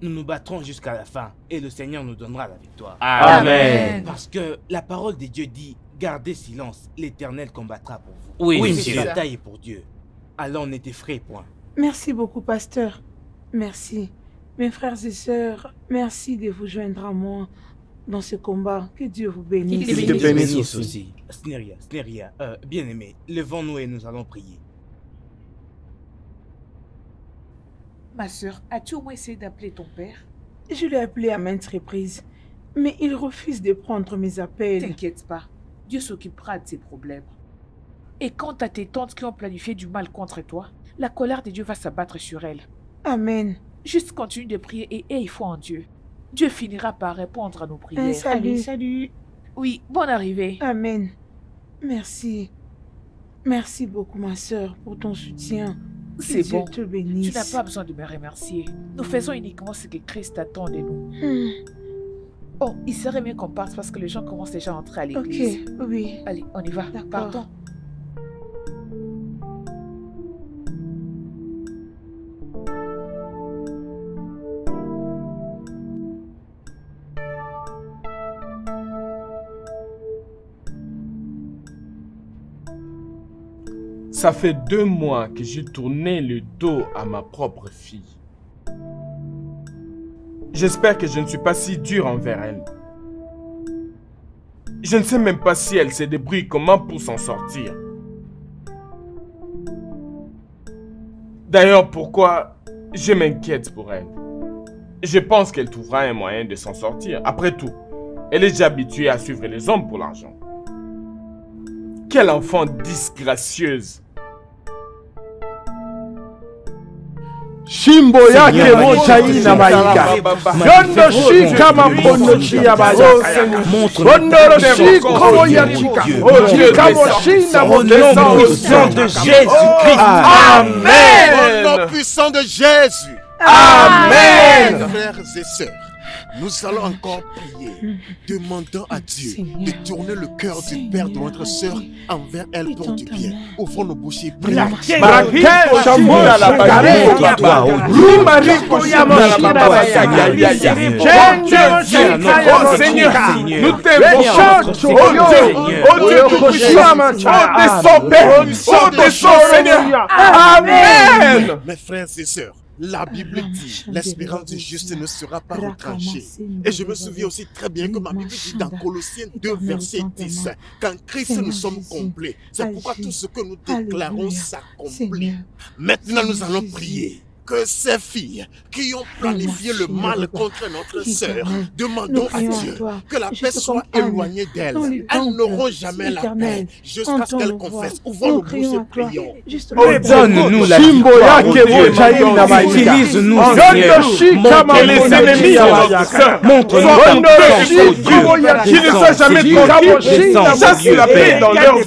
Nous nous battrons jusqu'à la fin et le Seigneur nous donnera la victoire. Amen. Parce que la parole de Dieu dit, gardez silence, l'Éternel combattra pour vous. Oui, Mais monsieur. la bataille est pour Dieu. Alors ne t'effraie point. Merci beaucoup, pasteur. Merci. Mes frères et sœurs, merci de vous joindre à moi dans ce combat. Que Dieu vous bénisse. Qu'il te bénisse aussi. Sneria, bien-aimé, levons-nous et nous allons prier. Ma sœur, as-tu au moins essayé d'appeler ton père? Je l'ai appelé à maintes reprises, mais il refuse de prendre mes appels. T'inquiète pas, Dieu s'occupera de ses problèmes. Et quant à tes tantes qui ont planifié du mal contre toi, la colère de Dieu va s'abattre sur elles. Amen. Juste continue de prier et aie foi en Dieu. Dieu finira par répondre à nos prières. Salut. Allez, salut. Oui, bonne arrivée. Amen. Merci. Merci beaucoup, ma sœur, pour ton soutien. C'est bon. Dieu te bénisse. Tu n'as pas besoin de me remercier. Nous faisons uniquement ce que Christ attend de nous. Oh, il serait mieux qu'on parte parce que les gens commencent déjà à entrer à l'église. Ok, oui. Allez, on y va. Partons. Ça fait 2 mois que j'ai tourné le dos à ma propre fille. J'espère que je ne suis pas si dur envers elle. Je ne sais même pas si elle se débrouille comment pour s'en sortir. D'ailleurs, pourquoi je m'inquiète pour elle? Je pense qu'elle trouvera un moyen de s'en sortir. Après tout, elle est déjà habituée à suivre les hommes pour l'argent. Quelle enfant disgracieuse! Shimbo yake mochai na maika. Yondo shika mambono chia baya. Bondoro shiko yachika. Shika mochina Au nom de Jésus-Christ. Amen! Au nom puissant de Jésus. Amen! Frères et sœurs, nous allons encore prier, demandant à Dieu de tourner le cœur du père de notre sœur envers elle pour du bien. Ouvrons nos bouches et prions. Seigneur, nous t'invoquons. Oh Dieu tout-puissant, oh descends, Seigneur. Amen. Mes frères et sœurs, la Bible dit, l'espérance du juste ne sera pas retranchée. Et je me souviens aussi très bien que ma Bible dit dans Colossiens 2, verset 10, qu'en Christ nous sommes complets. C'est pourquoi tout ce que nous déclarons s'accomplit. Maintenant nous allons prier. Que ces filles qui ont planifié le mal contre notre sœur, demandons à Dieu que la paix soit éloignée d'elles. Elles n'auront jamais la paix jusqu'à ce qu'elles confessent. Ouvrons nos bouches et prions. Donne-nous la victoire, oh Dieu. Utilise-nous, Seigneur. Montre les ennemis à notre sœur. Montre-nous ton puissance, oh Dieu. Qui ne soit jamais tranquille, chasse la paix dans leur vie.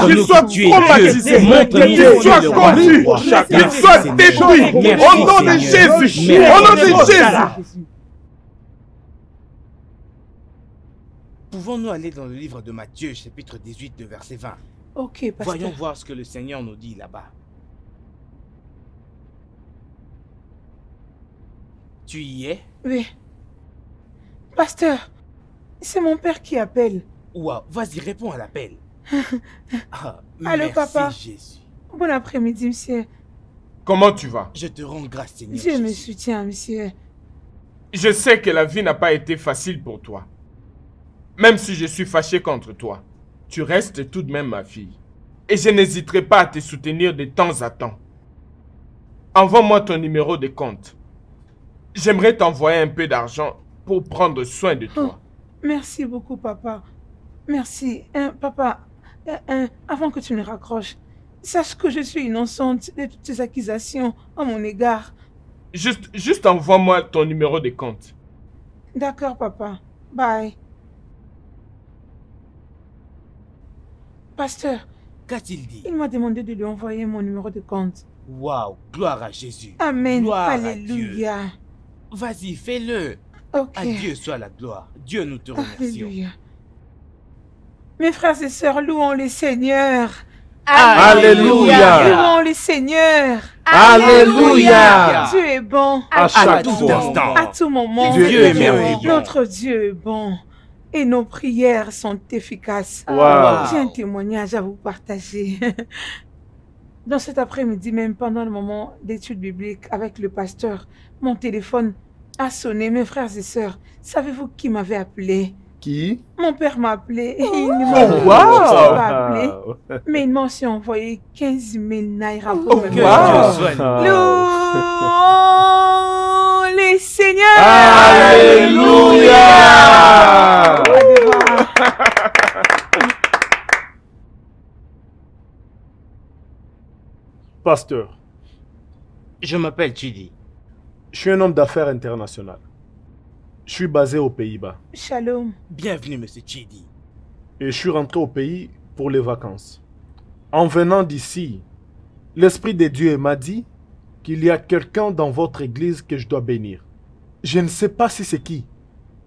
Qu'ils soient traumatisés, qu'ils soient confus, qu'ils soient détruits. Au nom de Jésus! Au nom de Jésus! Pouvons-nous aller dans le livre de Matthieu, chapitre 18, de verset 20? Ok, pasteur. Voyons voir ce que le Seigneur nous dit là-bas. Tu y es? Oui. Pasteur, c'est mon père qui appelle. Waouh, vas-y, réponds à l'appel. Allô, papa. Jésus. Bon après-midi, monsieur. Comment tu vas? Je te rends grâce, Seigneur. Dieu me soutient, monsieur. Je sais que la vie n'a pas été facile pour toi. Même si je suis fâché contre toi, tu restes tout de même ma fille. Et je n'hésiterai pas à te soutenir de temps à temps. Envoie-moi ton numéro de compte. J'aimerais t'envoyer un peu d'argent pour prendre soin de toi. Merci beaucoup, papa. Merci. Papa, avant que tu ne raccroches, sache que je suis innocente de toutes ces accusations à mon égard. Juste envoie-moi ton numéro de compte. D'accord, papa. Bye. Pasteur. Qu'a-t-il dit? Il m'a demandé de lui envoyer mon numéro de compte. Waouh, gloire à Jésus. Amen. Gloire Alléluia. à Dieu. Vas-y, fais-le. Ok. À Dieu soit la gloire. Dieu, nous te remercions. Alléluia. Mes frères et sœurs, louons le Seigneur. Alléluia. Louons le Seigneur. Alléluia. Dieu est bon. À chaque instant. À tout moment. Dieu est merveilleux. Notre Dieu est bon. Et nos prières sont efficaces. Wow. J'ai un témoignage à vous partager. Dans cet après-midi même, pendant le moment d'études bibliques avec le pasteur, mon téléphone a sonné. Mes frères et sœurs, savez-vous qui m'avait appelé? Qui? Mon père m'a appelé. Il ne m'a pas appelé. Mais il m'a aussi envoyé 15 000 naira pour me Louons les Seigneurs. Alléluia. Pasteur, Je m'appelle Chidi. je suis un homme d'affaires international. Je suis basé aux Pays-Bas. Shalom. Bienvenue, monsieur Chidi. Et je suis rentré au pays pour les vacances. En venant d'ici, l'Esprit de Dieu m'a dit qu'il y a quelqu'un dans votre église que je dois bénir. Je ne sais pas si c'est qui,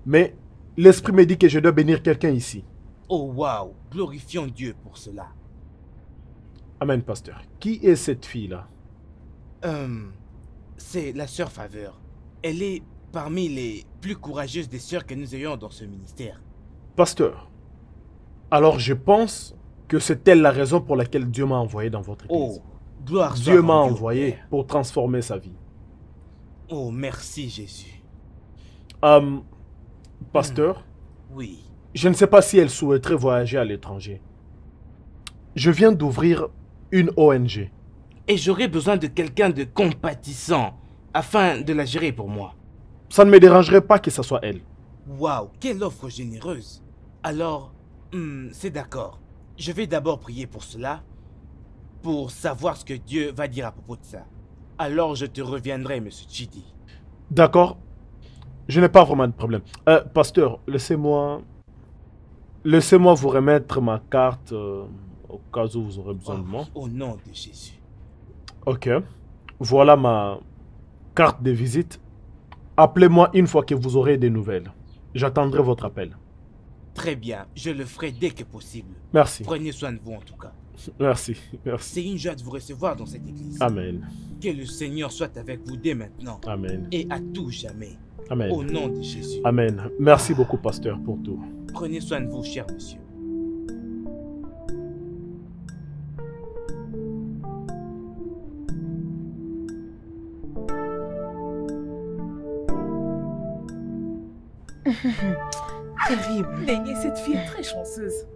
mais l'Esprit me dit que je dois bénir quelqu'un ici. Oh waouh, glorifions Dieu pour cela. Amen, pasteur. Qui est cette fille-là? C'est la sœur Faveur. Elle est parmi les plus courageuses des sœurs que nous ayons dans ce ministère. Pasteur, alors je pense que c'est elle la raison pour laquelle Dieu m'a envoyé dans votre église. Oh, gloire soit Dieu m'a rendue au envoyé Père. pour transformer sa vie. Oh, merci Jésus. Pasteur, Oui. je ne sais pas si elle souhaiterait voyager à l'étranger. Je viens d'ouvrir une ONG. Et j'aurais besoin de quelqu'un de compatissant afin de la gérer pour moi. Ça ne me dérangerait pas que ce soit elle. Waouh, quelle offre généreuse. Alors, c'est d'accord. Je vais d'abord prier pour cela, pour savoir ce que Dieu va dire à propos de ça. Alors je te reviendrai, monsieur Chidi. D'accord. Je n'ai pas vraiment de problème. Pasteur, laissez-moi vous remettre ma carte au cas où vous aurez besoin de moi. Au nom de Jésus. Ok. Voilà ma carte de visite. Appelez-moi une fois que vous aurez des nouvelles. J'attendrai votre appel. Très bien, je le ferai dès que possible. Merci. Prenez soin de vous en tout cas. Merci. Merci. C'est une joie de vous recevoir dans cette église. Amen. Que le Seigneur soit avec vous dès maintenant Amen. et à tout jamais. Amen. Au nom de Jésus. Amen. Merci beaucoup, pasteur, pour tout. Prenez soin de vous, cher monsieur. Terrible. Nenye, cette fille est très chanceuse.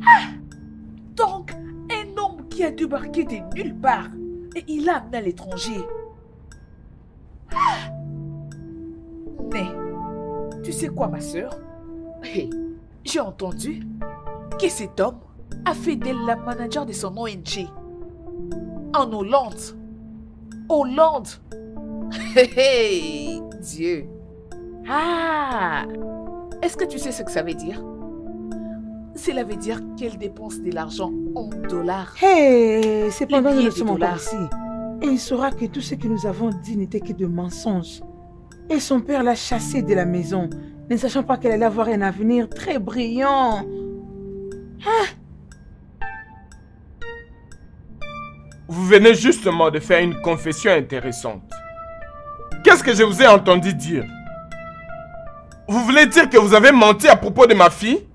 Ah! Donc, un homme qui a débarqué de nulle part et il l'a amené à l'étranger. Ah! Mais, tu sais quoi, ma soeur? Hey, j'ai entendu que cet homme a fait d'elle la manager de son ONG. En Hollande. Hollande. Hey, hey, Dieu. Ah! Est-ce que tu sais ce que ça veut dire? Cela veut dire qu'elle dépense de l'argent en dollars. Hey, cependant, nous billets ne de sommes encore dollars. ici. Et il saura que tout ce que nous avons dit n'était que de mensonges. Et son père l'a chassée de la maison, ne sachant pas qu'elle allait avoir un avenir très brillant. Vous venez justement de faire une confession intéressante. Qu'est-ce que je vous ai entendu dire? Vous voulez dire que vous avez menti à propos de ma fille?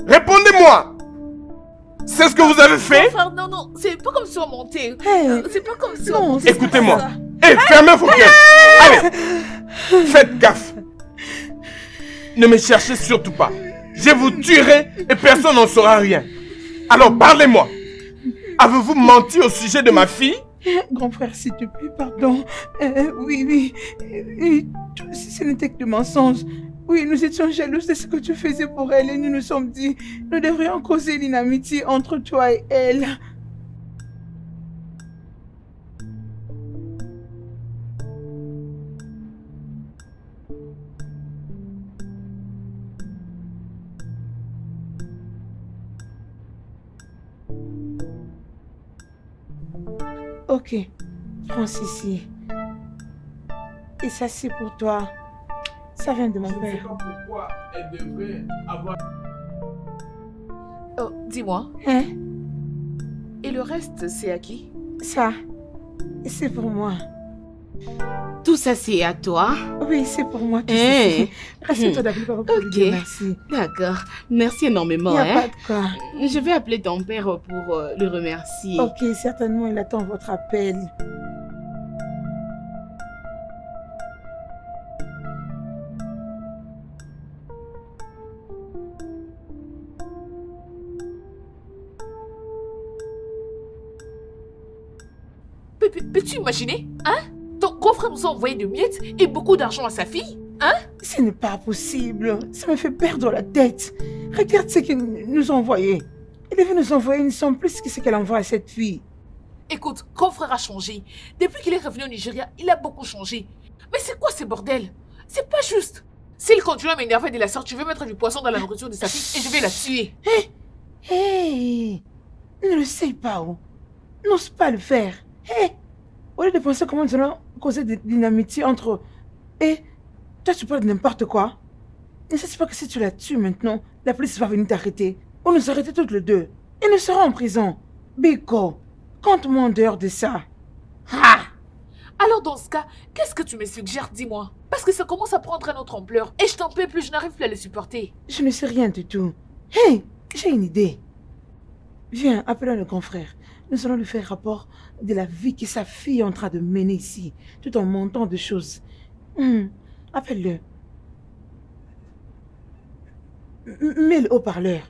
Répondez-moi! C'est ce que vous avez fait? Non, frère, non, non, c'est pas comme si on montait. Hey. C'est pas comme si Non, on montait. Écoutez-moi. Ça. Hé, fermez vos gueules! Allez! Faites gaffe! Ne me cherchez surtout pas. Je vous tuerai et personne n'en saura rien. Alors parlez-moi. Avez-vous menti au sujet de ma fille? Grand frère, s'il te plaît, pardon. Oui. Ce n'était que des mensonges. Oui, nous étions jalouses de ce que tu faisais pour elle et nous nous sommes dit, nous devrions causer l'inamitié entre toi et elle. Ok, prends ceci. Et ça, c'est pour toi. Ça vient de mon père. Pourquoi elle devrait avoir... Oh, dis-moi. Hein? Et le reste, c'est à qui? Ça, c'est pour moi. Tout ça, c'est à toi? Oui, c'est pour moi. Rassure-toi d'appeler papa pour lui dire merci. D'accord. Merci énormément. Il n'y a pas de quoi. Je vais appeler ton père pour le remercier. Ok, certainement, il attend votre appel. Peux-tu imaginer, hein? Ton grand-frère nous a envoyé de miettes et beaucoup d'argent à sa fille, hein? Ce n'est pas possible. Ça me fait perdre la tête. Regarde ce qu'il nous a envoyé. Il devait nous envoyer une somme plus que ce qu'elle envoie à cette fille. Écoute, grand-frère a changé. Depuis qu'il est revenu au Nigeria, il a beaucoup changé. Mais c'est quoi ces bordels? C'est pas juste. S'il continue à m'énerver de la sorte, je vais mettre du poisson dans la nourriture de sa fille et je vais la tuer. Hé, ne le sais pas, oh. N'ose pas le faire. Hé, au lieu de penser comment nous allons causer de l'inamitié entre eux, et toi tu parles de n'importe quoi. Ne sais pas que si tu la tues maintenant, la police va venir t'arrêter. Ou nous arrêter toutes les deux. Et nous serons en prison. Biko, compte-moi en dehors de ça. Ah! Alors dans ce cas, qu'est-ce que tu me suggères, dis-moi? Parce que ça commence à prendre une autre ampleur. Et je t'en peux plus, je n'arrive plus à le supporter. Je ne sais rien du tout. Hé, j'ai une idée. Viens, appelons le grand frère. Nous allons lui faire rapport de la vie que sa fille est en train de mener ici, tout en montant de choses. Appelle-le. Mets le haut-parleur.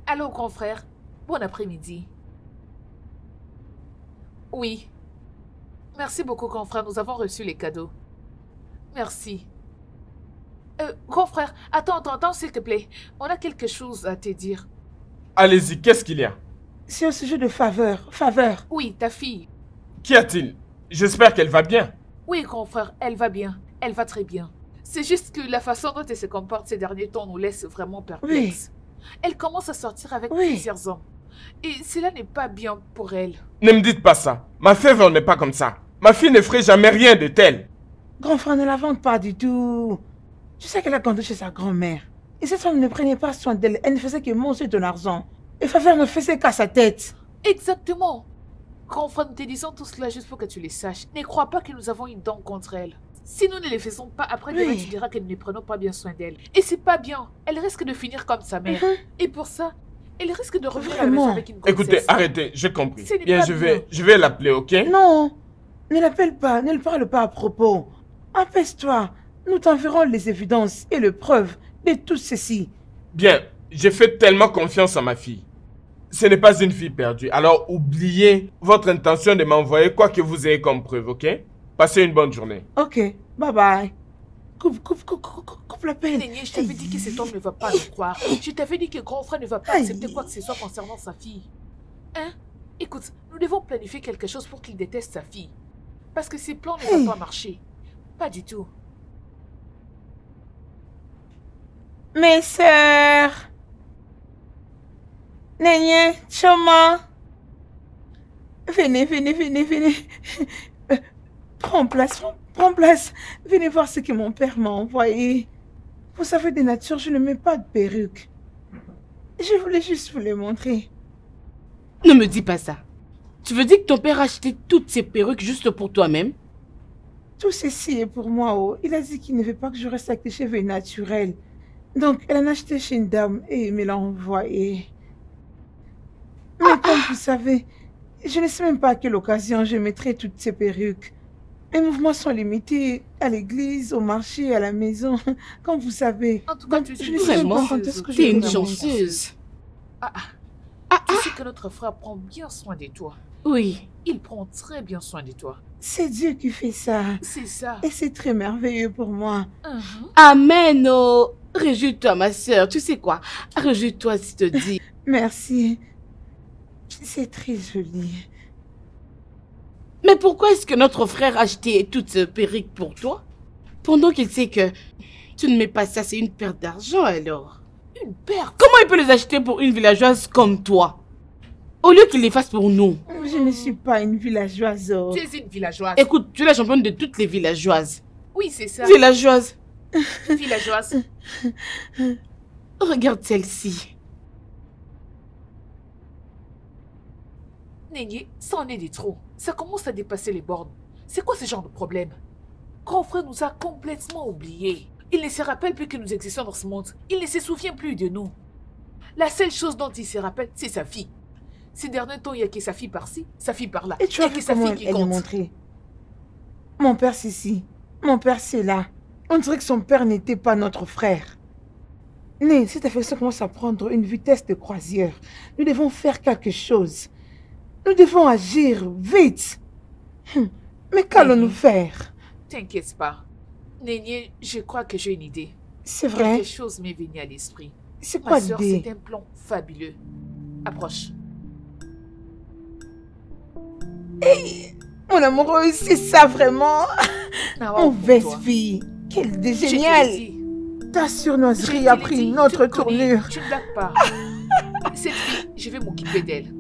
Allô, grand frère. Bon après-midi. Oui. Merci beaucoup, grand frère. Nous avons reçu les cadeaux. Merci. Grand frère, attends, s'il te plaît. On a quelque chose à te dire. Allez-y, qu'est-ce qu'il y a? C'est au sujet de Faveur. Oui, ta fille. Qu'y a-t-il? J'espère qu'elle va bien. Oui, grand frère, elle va bien. Elle va très bien. C'est juste que la façon dont elle se comporte ces derniers temps nous laisse vraiment perplexes. Oui. Elle commence à sortir avec plusieurs hommes. Et cela n'est pas bien pour elle. Ne me dites pas ça. Ma Faveur n'est pas comme ça. Ma fille ne ferait jamais rien de tel. Grand frère, ne la vante pas du tout. Tu sais qu'elle a grandi chez sa grand-mère. Et cette femme ne prenait pas soin d'elle. Elle ne faisait que manger de l'argent. Et Faveur ne faisait qu'à sa tête. Exactement. Grand frère, nous te disons tout cela juste pour que tu le saches. Ne crois pas que nous avons une dent contre elle. Si nous ne les faisons pas, après demain, tu diras que nous ne prenons pas bien soin d'elle. Et c'est pas bien. Elle risque de finir comme sa mère. Et pour ça, elle risque de revenir à la maison avec une grossesse. Écoutez, arrêtez, j'ai compris. Bien, je vais l'appeler, ok? Non, ne l'appelle pas, ne le parle pas à propos. Apaise-toi. Nous t'enverrons les évidences et les preuves de tout ceci. Bien, j'ai fait tellement confiance à ma fille. Ce n'est pas une fille perdue. Alors oubliez votre intention de m'envoyer quoi que vous ayez comme preuve, ok? Passez une bonne journée. Ok, bye bye. Coupe l'appel. Je t'avais dit que cet homme ne va pas le croire. Je t'avais dit que grand frère ne va pas accepter quoi que ce soit concernant sa fille. Hein? Écoute, nous devons planifier quelque chose pour qu'il déteste sa fille. Parce que ses plans ne vont pas marcher. Pas du tout. Mes sœurs. Néné, Choma. Venez. Prends place. Venez voir ce que mon père m'a envoyé. Vous savez, de nature, je ne mets pas de perruque. Je voulais juste vous les montrer. Ne me dis pas ça. Tu veux dire que ton père a acheté toutes ces perruques juste pour toi-même? Tout ceci est pour moi, oh. Il a dit qu'il ne veut pas que je reste avec des cheveux naturels. Donc, elle en a acheté chez une dame et me l'a envoyé. Mais comme vous savez, je ne sais même pas à quelle occasion je mettrai toutes ces perruques. Mes mouvements sont limités à l'église, au marché, à la maison, comme vous savez. En tout cas, tu sais vraiment, t'es une chanceuse. Tu sais que notre frère prend bien soin de toi. Oui. Il prend très bien soin de toi. C'est Dieu qui fait ça. C'est ça. Et c'est très merveilleux pour moi. Amen, oh. Réjouis-toi, ma sœur. Tu sais quoi? Réjouis-toi, si te dis. Merci. C'est très joli. Mais pourquoi est-ce que notre frère a acheté toutes ces perruques pour toi? Pendant qu'il sait que tu ne mets pas ça, c'est une perte d'argent alors. Une perte? Comment il peut les acheter pour une villageoise comme toi? Au lieu qu'il les fasse pour nous. Je ne suis pas une villageoise. Tu es une villageoise. Écoute, tu es la championne de toutes les villageoises. Oui, c'est ça. Villageoise. Villageoise. Regarde celle-ci. Néné, c'en est des trop. Ça commence à dépasser les bornes. C'est quoi ce genre de problème? Grand frère nous a complètement oubliés. Il ne se rappelle plus que nous existons dans ce monde. Il ne se souvient plus de nous. La seule chose dont il se rappelle, c'est sa fille. Ces derniers temps, il n'y a que sa fille par-ci, sa fille par-là. Et tu as vu comment elle est montrée? Mon père, c'est ici. Mon père, c'est là. On dirait que son père n'était pas notre frère. Né, cette affaire commence à prendre une vitesse de croisière. Nous devons faire quelque chose. Nous devons agir vite. Mais qu'allons-nous faire? T'inquiète pas. Nénié, je crois que j'ai une idée. C'est vrai? Quelque chose m'est venu à l'esprit. C'est quoi l'idée? C'est un plan fabuleux. Approche. Hey, mon amoureux, c'est ça vraiment? Mauvaise fille. Quelle idée géniale. Ta surnoiserie a pris une autre tournure. Tu ne blagues pas. Cette fille, je vais m'occuper d'elle.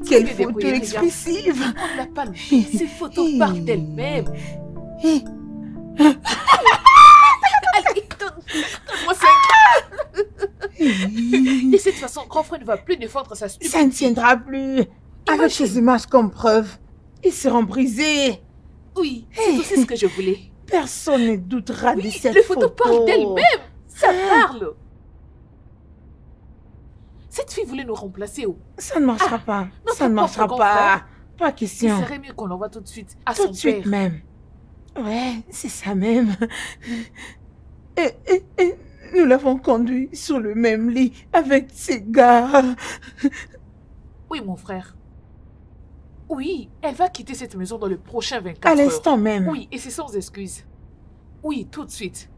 Quelle photo expressive! On ne l'a pas lu. Ces photos parlent d'elles-mêmes. Allez, donne-moi 5. De cette façon, grand frère ne va plus défendre sa stupide. Ça ne tiendra plus. Avec ces images comme preuve, ils seront brisés. Oui, c'est aussi ce que je voulais. Personne ne doutera de cette photo. Les photos parlent d'elles-mêmes. Ça parle. Cette fille voulait nous remplacer où? Ça ne marchera pas. Ça ne marchera pas. Pas question. Il serait mieux qu'on l'envoie tout de suite à son père. Tout de suite même. Ouais, c'est ça même. Et nous l'avons conduit sur le même lit avec ces gars. Oui, mon frère. Oui, elle va quitter cette maison dans le prochain 24 heures. À l'instant même. Oui, et c'est sans excuse. Oui, tout de suite.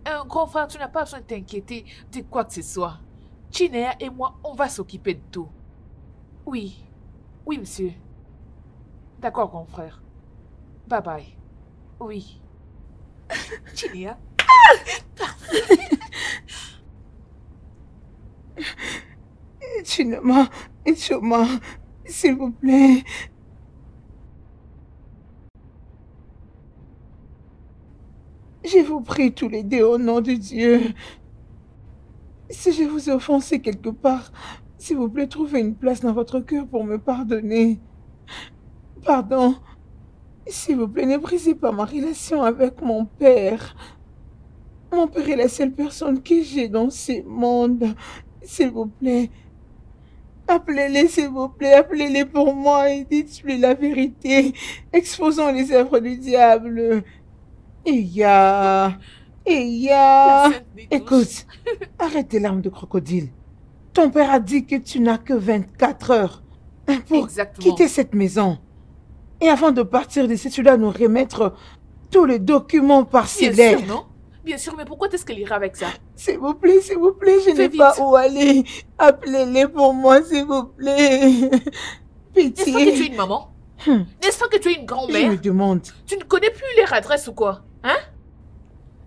Un grand frère, tu n'as pas besoin de t'inquiéter de quoi que ce soit. Chinea et moi, on va s'occuper de tout. Oui. Oui, monsieur. D'accord, grand frère. Bye bye. Oui. Chinea. Chuma, s'il vous plaît. Je vous prie tous les deux au nom de Dieu. Si je vous ai offensé quelque part, s'il vous plaît, trouvez une place dans votre cœur pour me pardonner. Pardon. S'il vous plaît, ne brisez pas ma relation avec mon père. Mon père est la seule personne que j'ai dans ce monde. S'il vous plaît. Appelez-les, s'il vous plaît. Appelez-les pour moi et dites-lui la vérité. Exposons les œuvres du diable. Écoute, arrête tes larmes de crocodile. Ton père a dit que tu n'as que 24 heures pour quitter cette maison. Et avant de partir d'ici, tu dois nous remettre tous les documents parcellaires. Bien sûr, non? Bien sûr, mais pourquoi est-ce qu'elle ira avec ça? S'il vous plaît, je n'ai pas où aller. Appelez-les pour moi, s'il vous plaît. Pitié. N'est-ce pas que tu es une maman? N'est-ce pas que tu es une grand-mère? Je me demande. Tu ne connais plus leur adresse ou quoi? Hein?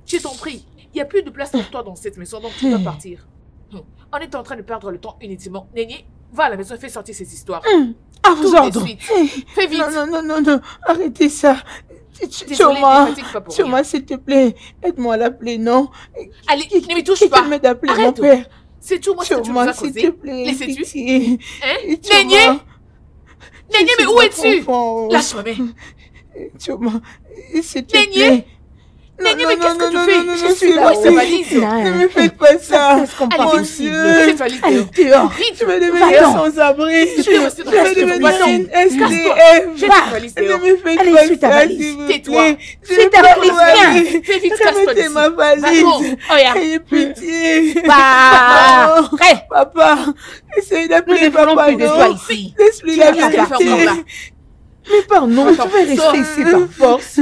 Je t'en prie, il n'y a plus de place pour toi dans cette maison, donc tu dois partir. On est en train de perdre le temps inutilement. Néné, va à la maison et fais sortir ces histoires. À vos ordres. Fais vite. Non, arrêtez ça. Chuma, s'il te plaît, aide-moi à l'appeler, non? Allez, ne me touche pas. Qui permet d'appeler mon père? C'est tout, moi, ce que tu nous as causé. S'il te plaît, Laissez-tu pitié. Hein? Choma. Nénier, mais où es-tu? Enfant. Lâche-moi, mais. Choma, s'il te Nénier. plaît. Nénier, mais qu'est-ce que tu fais? non, Je suis là, c'est sa bon. valise. Ne me faites pas ça. Allez, Mon vite, Dieu. cette valise dehors. Dehors. Je vais devenir sans abri. Je vais rester dans Je la vais devenir situation. une Casse-toi. SDF. J'ai cette valise Ne dehors. me faites Allez, pas suis ta ça, valise. s'il vous Tais-toi. plaît. Suis ta valise, viens. Fais vite, casse-toi Remettez d'ici. ma valise. Va-t'en. Regarde. Ayez pitié. Bah, Maman. prêt. Papa, essayez Nous d'appeler ne voulons papa. plus de non. toi ici. Laisse-lui la Tu vas faire vérité. comment, là? Mais pardon, Attends, je vais sors. rester ici par force.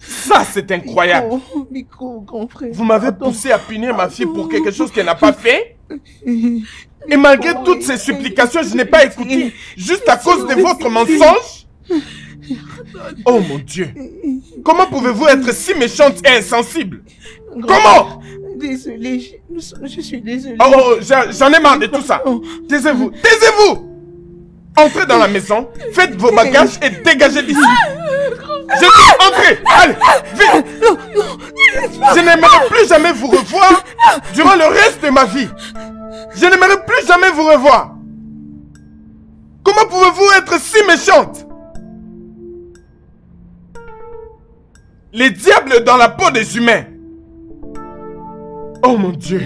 Ça, c'est incroyable. Micro, grand frère. Vous m'avez Pardon. poussé à punir ma fille pour quelque chose qu'elle n'a pas fait. Et malgré toutes ces supplications, je n'ai pas écouté. Juste à cause de votre mensonge. Oh mon Dieu. Comment pouvez-vous être si méchante et insensible? Comment? Désolée, je suis désolée. Oh, j'en ai marre de tout ça. Taisez-vous, taisez-vous. Entrez dans la maison, faites vos bagages et dégagez d'ici. Je dis entrez, allez, vite. Je n'aimerais plus jamais vous revoir durant le reste de ma vie. Je n'aimerais plus jamais vous revoir. Comment pouvez-vous être si méchante? Les diables dans la peau des humains. Oh mon Dieu.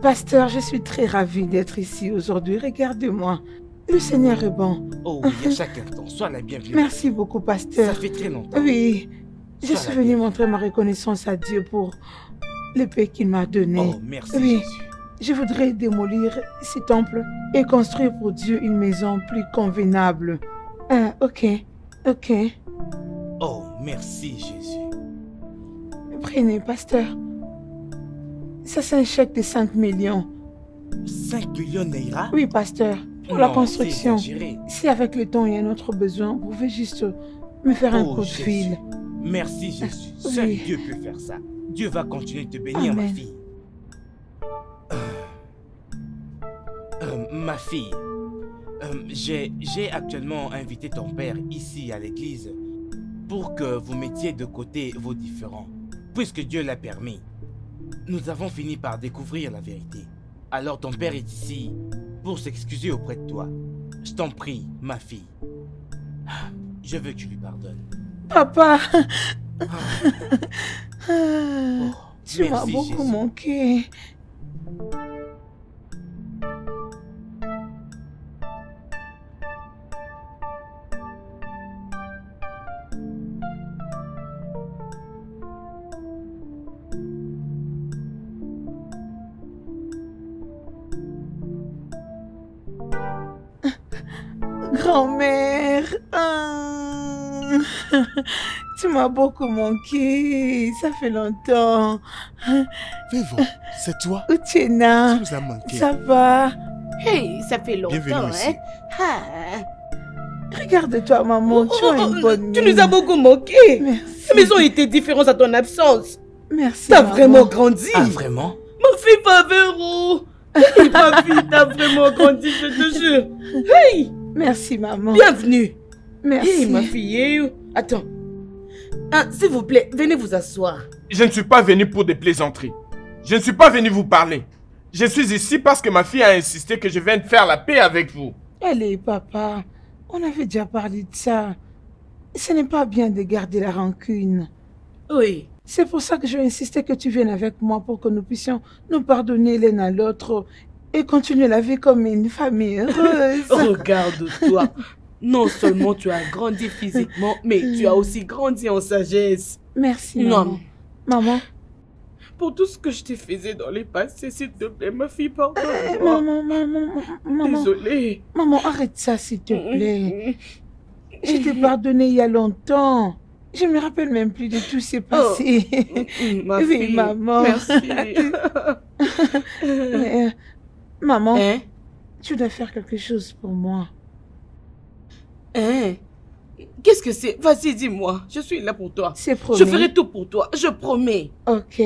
Pasteur, je suis très ravie d'être ici aujourd'hui. Regardez-moi. Le Seigneur est bon. Oh oui, à chaque instant. Sois la bienvenue. Merci beaucoup, pasteur. Ça fait très longtemps. Oui, je Sois suis la venue bienvenue. montrer ma reconnaissance à Dieu pour le paix qu'il m'a donné. Oh, merci Oui. Jésus. Je voudrais démolir ce temple et construire pour Dieu une maison plus convenable. Ah, ok. Oh, merci Jésus. Prenez, pasteur. Ça, c'est un chèque de 5 millions. 5 millions Naira? Oui, pasteur. Pour la Non, construction. c'est exagéré. Si avec le temps il y a un autre besoin, vous pouvez juste me faire un Oh, coup de Jésus. fil. Merci Jésus. Oui. Seul Dieu peut faire ça. Dieu va continuer de te bénir, Amen. ma fille. Ma fille, j'ai actuellement invité ton père ici à l'église pour que vous mettiez de côté vos différends, puisque Dieu l'a permis. Nous avons fini par découvrir la vérité. Alors ton père est ici pour s'excuser auprès de toi. Je t'en prie, ma fille. Je veux que tu lui pardonnes. Papa, Oh, tu m'as merci, beaucoup Jésus. manqué. Grand-mère, tu m'as beaucoup manqué, ça fait longtemps. Vivo, c'est toi? Uchena, Tu nous as manqué. ça va? Hey, ça fait Bienvenue longtemps, ici. hein? Ah. Regarde-toi, maman, tu as une bonne Tu mine. nous as beaucoup manqué. Merci. La maison était différente à ton absence. Merci, T'as maman. vraiment grandi. Ah, vraiment? Ma fille Favero. Ma fille, t'as vraiment grandi, je te jure. Hey, Merci, maman. bienvenue. Merci. Hey, ma fille. Attends. Ah, s'il vous plaît, venez vous asseoir. Je ne suis pas venu pour des plaisanteries. Je ne suis pas venu vous parler. Je suis ici parce que ma fille a insisté que je vienne faire la paix avec vous. Allez, papa, on avait déjà parlé de ça. Ce n'est pas bien de garder la rancune. Oui. C'est pour ça que je vais insister que tu viennes avec moi pour que nous puissions nous pardonner l'un à l'autre et continuer la vie comme une famille heureuse. Regarde-toi. Non seulement tu as grandi physiquement, mais tu as aussi grandi en sagesse. Merci, Non. maman. Maman, Pour tout ce que je t'ai fait dans les passés, s'il te plaît, ma fille, pardonne-moi. maman, Désolée. maman, arrête ça, s'il te plaît. Je t'ai pardonné il y a longtemps. Je me rappelle même plus de tout ce qui s'est passé. Ma Oui, fille. maman. Merci. Mais, maman, Hein? tu dois faire quelque chose pour moi. Hein? Qu'est-ce que c'est? Vas-y, dis-moi. Je suis là pour toi. C'est promis. Je ferai tout pour toi. Je promets. Ok.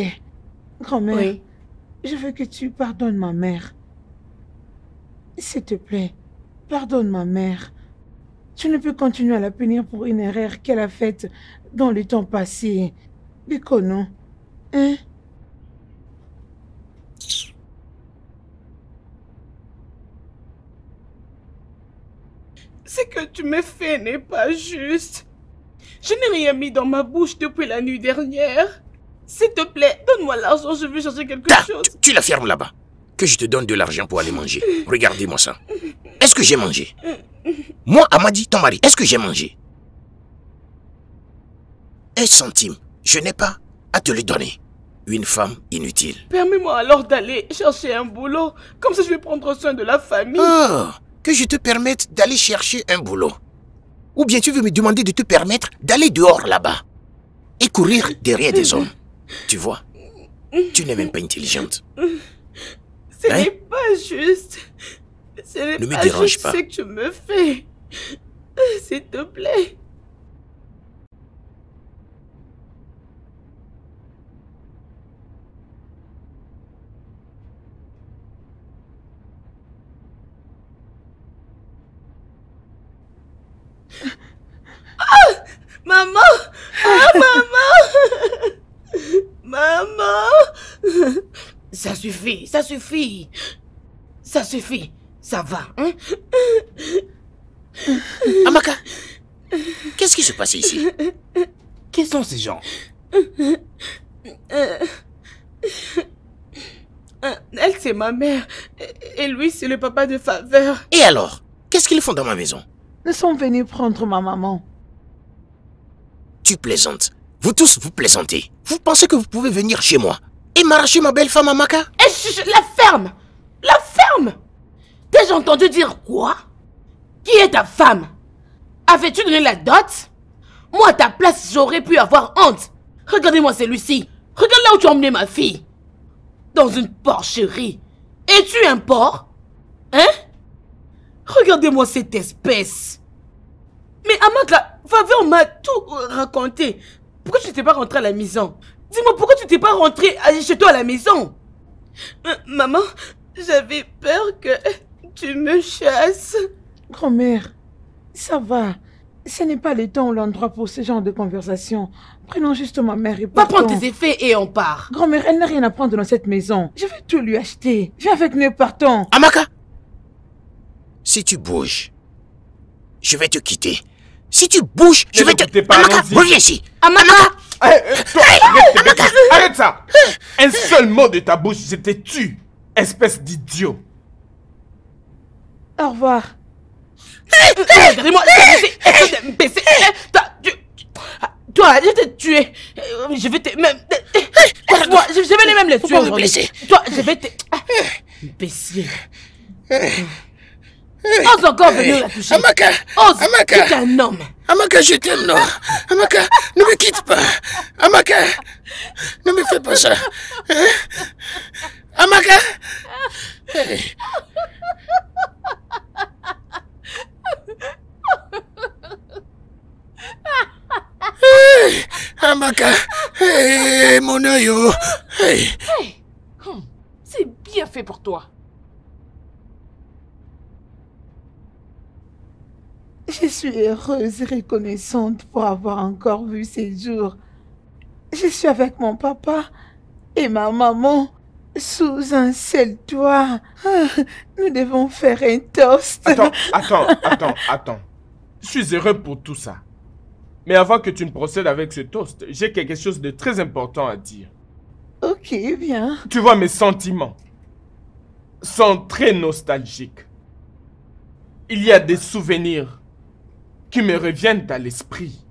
Grand-mère, Oui. je veux que tu pardonnes ma mère. S'il te plaît, pardonne ma mère. Tu ne peux continuer à la punir pour une erreur qu'elle a faite dans le temps passé. Bikono. Hein? Ce que tu me fais n'est pas juste. Je n'ai rien mis dans ma bouche depuis la nuit dernière. S'il te plaît, donne-moi l'argent, je veux chercher quelque chose. Tu la fermes là-bas. Que je te donne de l'argent pour aller manger. Regardez-moi ça. Est-ce que j'ai mangé? Moi, Amadi, ton mari, est-ce que j'ai mangé? 1 centime, je n'ai pas à te le donner. Une femme inutile. Permets-moi alors d'aller chercher un boulot. Comme ça, je vais prendre soin de la famille. Oh, que je te permette d'aller chercher un boulot. Ou bien tu veux me demander de te permettre d'aller dehors là-bas et courir derrière des hommes. Tu vois, tu n'es même pas intelligente. Ce n'est pas juste. Ce n'est Ne me pas dérange juste pas. ce que tu me fais. S'il te plaît. Ah! Maman! Ah, maman! Maman! Ça suffit, ça suffit. Ça suffit. Ça va, hein? Amaka, qu'est-ce qui se passe ici? Qui sont ces gens? Elle, c'est ma mère. Et lui, c'est le papa de Faveur. Et alors, qu'est-ce qu'ils font dans ma maison? Nous sommes venus prendre ma maman. Tu plaisantes. Vous tous, vous plaisantez. Vous pensez que vous pouvez venir chez moi et m'arracher ma belle femme Amaka? Eh, la ferme! La ferme! T'as entendu dire quoi? Qui est ta femme? Avais-tu donné la dot? Moi, à ta place, j'aurais pu avoir honte. Regardez-moi celui-ci. Regarde là où tu as emmené ma fille. Dans une porcherie. Es-tu un porc? Hein? Regardez-moi cette espèce. Mais Amaka, Faveur m'a tout raconté. Pourquoi tu n'étais pas rentrée à la maison? Dis-moi, pourquoi tu n'étais pas rentrée chez toi à la maison? Maman, j'avais peur que tu me chasses. Grand-mère, ça va. Ce n'est pas le temps ou l'endroit pour ce genre de conversation. Prenons juste ma mère et Va partons. prendre tes effets et on part. Grand-mère, elle n'a rien à prendre dans cette maison. Je vais tout lui acheter. Viens avec nous, partons. Amaka, si tu bouges, je vais te quitter. Si tu bouges, je vais te... Amaka, reviens ici. Amaka! Toi, arrête ça. Un seul mot de ta bouche, je te tue. Espèce d'idiot. Au revoir. Regardez-moi, toi, je vais te tuer. Je vais te... Même... Moi, je vais même les tuer aujourd'hui. Toi, je vais te... Imbécile. Ose encore venir la toucher. Amaka, Ose, Amaka. tu es un homme. Amaka, je t'aime, non. Amaka, ne me quitte pas. Amaka, ne me fais pas ça. Hein? Amaka. Hey. Hey, Amaka, hey, mon œil, oh. Hey. Hey. C'est bien fait pour toi. Je suis heureuse et reconnaissante pour avoir encore vu ces jours. Je suis avec mon papa et ma maman sous un seul toit. Nous devons faire un toast. Attends. Je suis heureux pour tout ça. Mais avant que tu ne procèdes avec ce toast, j'ai quelque chose de très important à dire. Ok, bien. Tu vois, mes sentiments sont très nostalgiques. Il y a des souvenirs qui me reviennent à l'esprit,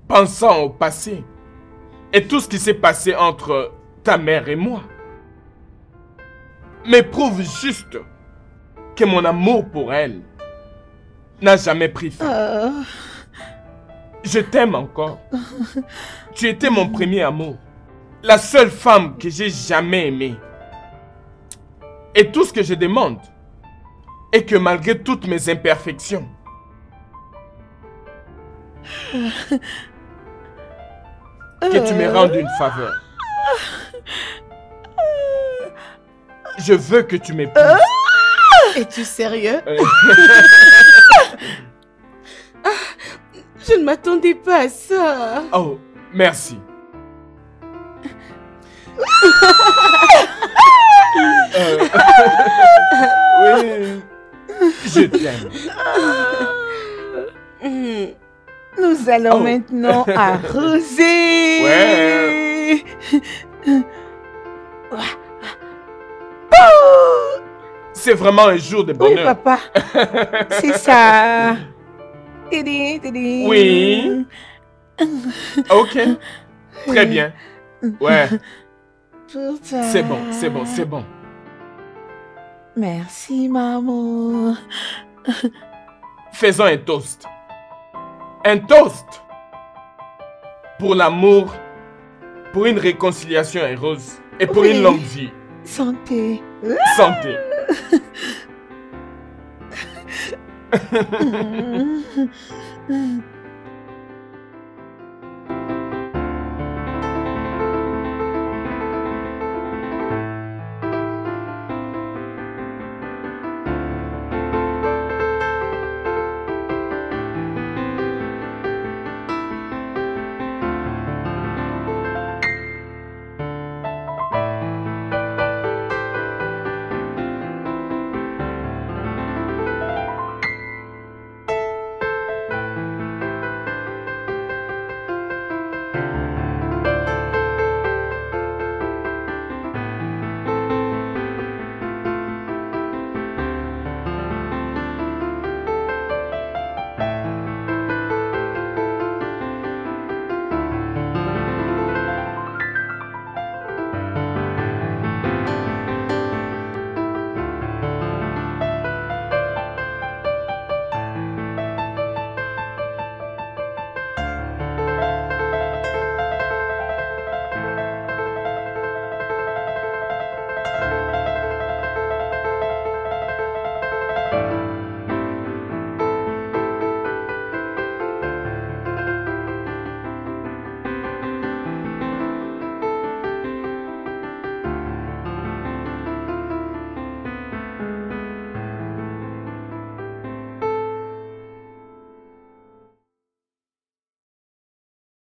pensant au passé et tout ce qui s'est passé entre ta mère et moi. Mais prouve juste que mon amour pour elle n'a jamais pris fin. Je t'aime encore. Tu étais mon premier amour. La seule femme que j'ai jamais aimée. Et tout ce que je demande est que malgré toutes mes imperfections, Que tu me rendes une faveur. Je veux que tu m'épouses. Es-tu sérieux? Je ne m'attendais pas à ça. Oh, merci. Oui, je t'aime. Nous allons maintenant arroser. Ouais. C'est vraiment un jour de Oui, bonheur. papa. C'est ça. Tidi, tidi. Oui. Ok. Très bien. Ouais. Pour toi. C'est bon, c'est bon, c'est bon. Merci, maman. Faisons un toast. Un toast pour l'amour, pour une réconciliation heureuse et pour une longue vie. Santé. Santé.